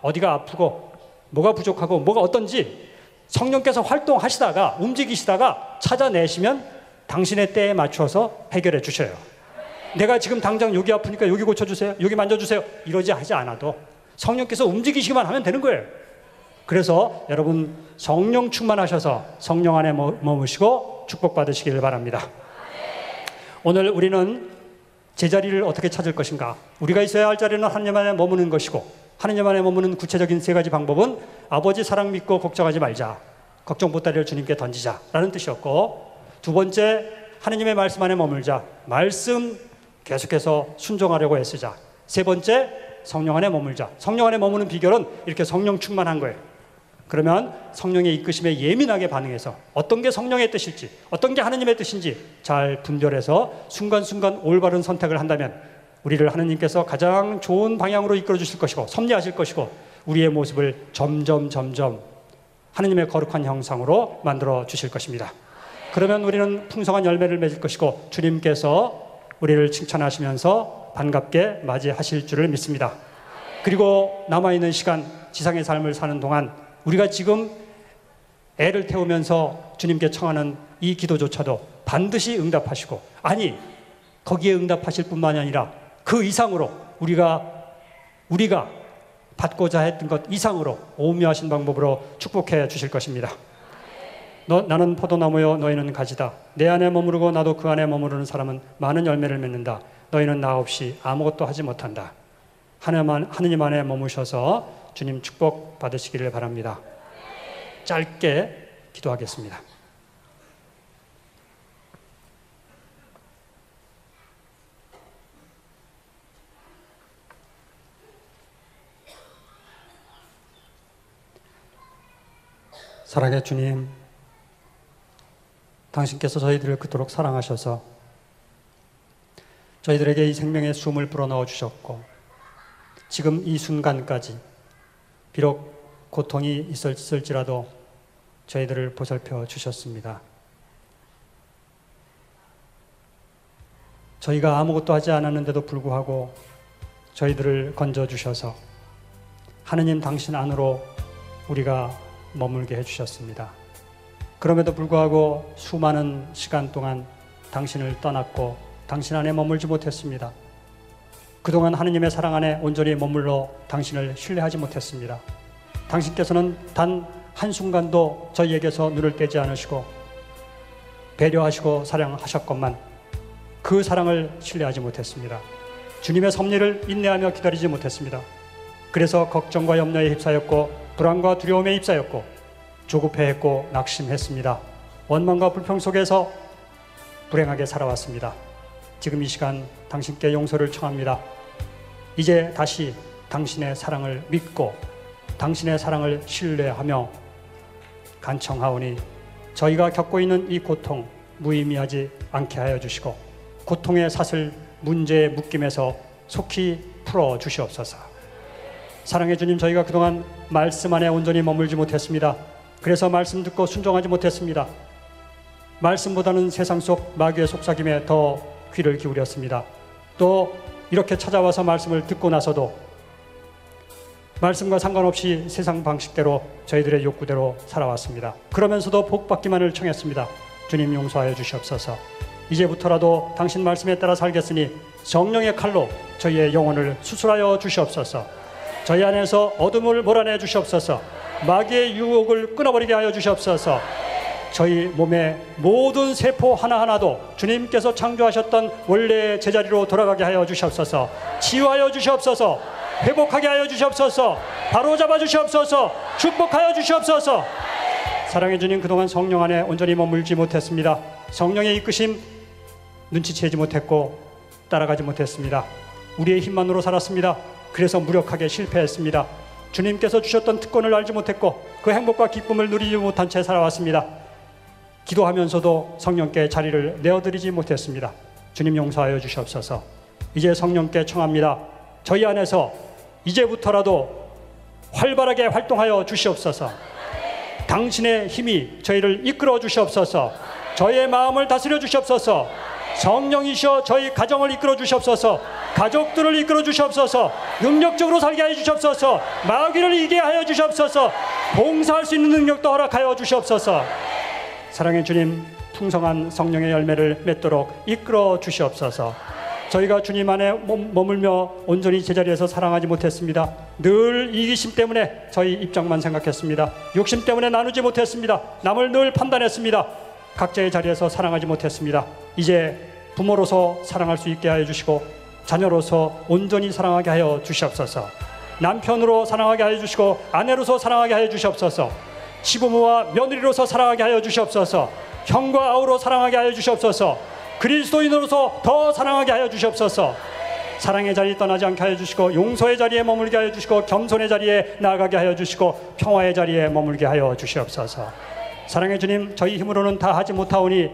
어디가 아프고 뭐가 부족하고 뭐가 어떤지 성령께서 활동하시다가 움직이시다가 찾아내시면 당신의 때에 맞춰서 해결해 주셔요. 내가 지금 당장 여기 아프니까 여기 고쳐주세요, 여기 만져주세요, 이러지 하지 않아도 성령께서 움직이시기만 하면 되는 거예요. 그래서 여러분 성령 충만하셔서 성령 안에 머무시고 축복받으시기를 바랍니다. 오늘 우리는 제자리를 어떻게 찾을 것인가? 우리가 있어야 할 자리는 하나님 안에 머무는 것이고, 하나님 안에 머무는 구체적인 세 가지 방법은 아버지 사랑 믿고 걱정하지 말자, 걱정 보따리를 주님께 던지자 라는 뜻이었고, 두 번째 하나님의 말씀 안에 머물자, 말씀 계속해서 순종하려고 애쓰자. 세 번째 성령 안에 머물자. 성령 안에 머무는 비결은 이렇게 성령 충만한 거예요. 그러면 성령의 이끄심에 예민하게 반응해서 어떤 게 성령의 뜻일지, 어떤 게 하나님의 뜻인지 잘 분별해서 순간순간 올바른 선택을 한다면 우리를 하나님께서 가장 좋은 방향으로 이끌어 주실 것이고 섭리하실 것이고 우리의 모습을 점점 하나님의 거룩한 형상으로 만들어 주실 것입니다. 그러면 우리는 풍성한 열매를 맺을 것이고 주님께서 우리를 칭찬하시면서 반갑게 맞이하실 줄을 믿습니다. 그리고 남아있는 시간 지상의 삶을 사는 동안 우리가 지금 애를 태우면서 주님께 청하는 이 기도조차도 반드시 응답하시고, 아니 거기에 응답하실 뿐만이 아니라 그 이상으로 우리가 받고자 했던 것 이상으로 오묘하신 방법으로 축복해 주실 것입니다. 나는 포도나무요 너희는 가지다. 내 안에 머무르고 나도 그 안에 머무르는 사람은 많은 열매를 맺는다. 너희는 나 없이 아무것도 하지 못한다. 하느님 안에 머무셔서 주님 축복 받으시기를 바랍니다. 짧게 기도하겠습니다. 사랑의 주님, 당신께서 저희들을 그토록 사랑하셔서 저희들에게 이 생명의 숨을 불어넣어 주셨고, 지금 이 순간까지 비록 고통이 있을지라도 저희들을 보살펴 주셨습니다. 저희가 아무것도 하지 않았는데도 불구하고 저희들을 건져주셔서 하느님 당신 안으로 우리가 머물게 해주셨습니다. 그럼에도 불구하고 수많은 시간 동안 당신을 떠났고 당신 안에 머물지 못했습니다. 그동안 하느님의 사랑 안에 온전히 머물러 당신을 신뢰하지 못했습니다. 당신께서는 단 한순간도 저희에게서 눈을 떼지 않으시고 배려하시고 사랑하셨건만 그 사랑을 신뢰하지 못했습니다. 주님의 섭리를 인내하며 기다리지 못했습니다. 그래서 걱정과 염려에 휩싸였고 불안과 두려움에 휩싸였고 조급해했고 낙심했습니다. 원망과 불평 속에서 불행하게 살아왔습니다. 지금 이 시간 당신께 용서를 청합니다. 이제 다시 당신의 사랑을 믿고 당신의 사랑을 신뢰하며 간청하오니 저희가 겪고 있는 이 고통 무의미하지 않게 하여 주시고 고통의 사슬 문제의 묶임에서 속히 풀어 주시옵소서. 사랑의 주님, 저희가 그동안 말씀 안에 온전히 머물지 못했습니다. 그래서 말씀 듣고 순종하지 못했습니다. 말씀보다는 세상 속 마귀의 속삭임에 더 귀를 기울였습니다. 또 이렇게 찾아와서 말씀을 듣고 나서도 말씀과 상관없이 세상 방식대로 저희들의 욕구대로 살아왔습니다. 그러면서도 복받기만을 청했습니다. 주님 용서하여 주시옵소서. 이제부터라도 당신 말씀에 따라 살겠으니 성령의 칼로 저희의 영혼을 수술하여 주시옵소서. 저희 안에서 어둠을 몰아내 주시옵소서. 마귀의 유혹을 끊어버리게 하여 주시옵소서. 저희 몸의 모든 세포 하나하나도 주님께서 창조하셨던 원래의 제자리로 돌아가게 하여 주시옵소서. 치유하여 주시옵소서. 회복하게 하여 주시옵소서. 바로잡아 주시옵소서. 축복하여 주시옵소서. 사랑해 주님, 그동안 성령 안에 온전히 머물지 못했습니다. 성령의 이끄심 눈치채지 못했고 따라가지 못했습니다. 우리의 힘만으로 살았습니다. 그래서 무력하게 실패했습니다. 주님께서 주셨던 특권을 알지 못했고 그 행복과 기쁨을 누리지 못한 채 살아왔습니다. 기도하면서도 성령께 자리를 내어드리지 못했습니다. 주님 용서하여 주시옵소서. 이제 성령께 청합니다. 저희 안에서 이제부터라도 활발하게 활동하여 주시옵소서. 당신의 힘이 저희를 이끌어 주시옵소서. 저희의 마음을 다스려 주시옵소서. 성령이시여 저희 가정을 이끌어 주시옵소서. 가족들을 이끌어 주시옵소서. 능력적으로 살게 하여 주시옵소서. 마귀를 이기게 하여 주시옵소서. 봉사할 수 있는 능력도 허락하여 주시옵소서. 사랑의 주님, 풍성한 성령의 열매를 맺도록 이끌어 주시옵소서. 저희가 주님 안에 머물며 온전히 제자리에서 사랑하지 못했습니다. 늘 이기심 때문에 저희 입장만 생각했습니다. 욕심 때문에 나누지 못했습니다. 남을 늘 판단했습니다. 각자의 자리에서 사랑하지 못했습니다. 이제 부모로서 사랑할 수 있게 하여 주시고 자녀로서 온전히 사랑하게 하여 주시옵소서. 남편으로 사랑하게 하여 주시고 아내로서 사랑하게 하여 주시옵소서. 시부모와 며느리로서 사랑하게 하여 주시옵소서. 형과 아우로 사랑하게 하여 주시옵소서. 그리스도인으로서 더 사랑하게 하여 주시옵소서. 사랑의 자리 떠나지 않게 하여 주시고 용서의 자리에 머물게 하여 주시고 겸손의 자리에 나아가게 하여 주시고 평화의 자리에 머물게 하여 주시옵소서. 사랑의 주님, 저희 힘으로는 다 하지 못하오니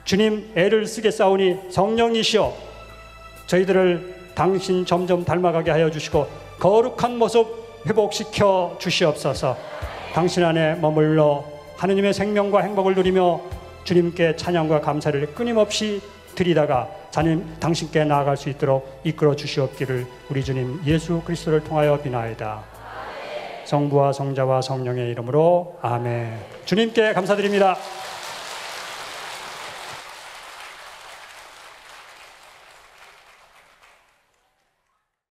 주님 애를 쓰겠사오니 성령이시여 저희들을 당신 점점 닮아가게 하여 주시고 거룩한 모습 회복시켜 주시옵소서. 당신 안에 머물러 하느님의 생명과 행복을 누리며 주님께 찬양과 감사를 끊임없이 드리다가 당신께 나아갈 수 있도록 이끌어 주시옵기를 우리 주님 예수 그리스도를 통하여 비나이다. 성부와 성자와 성령의 이름으로 아멘. 주님께 감사드립니다.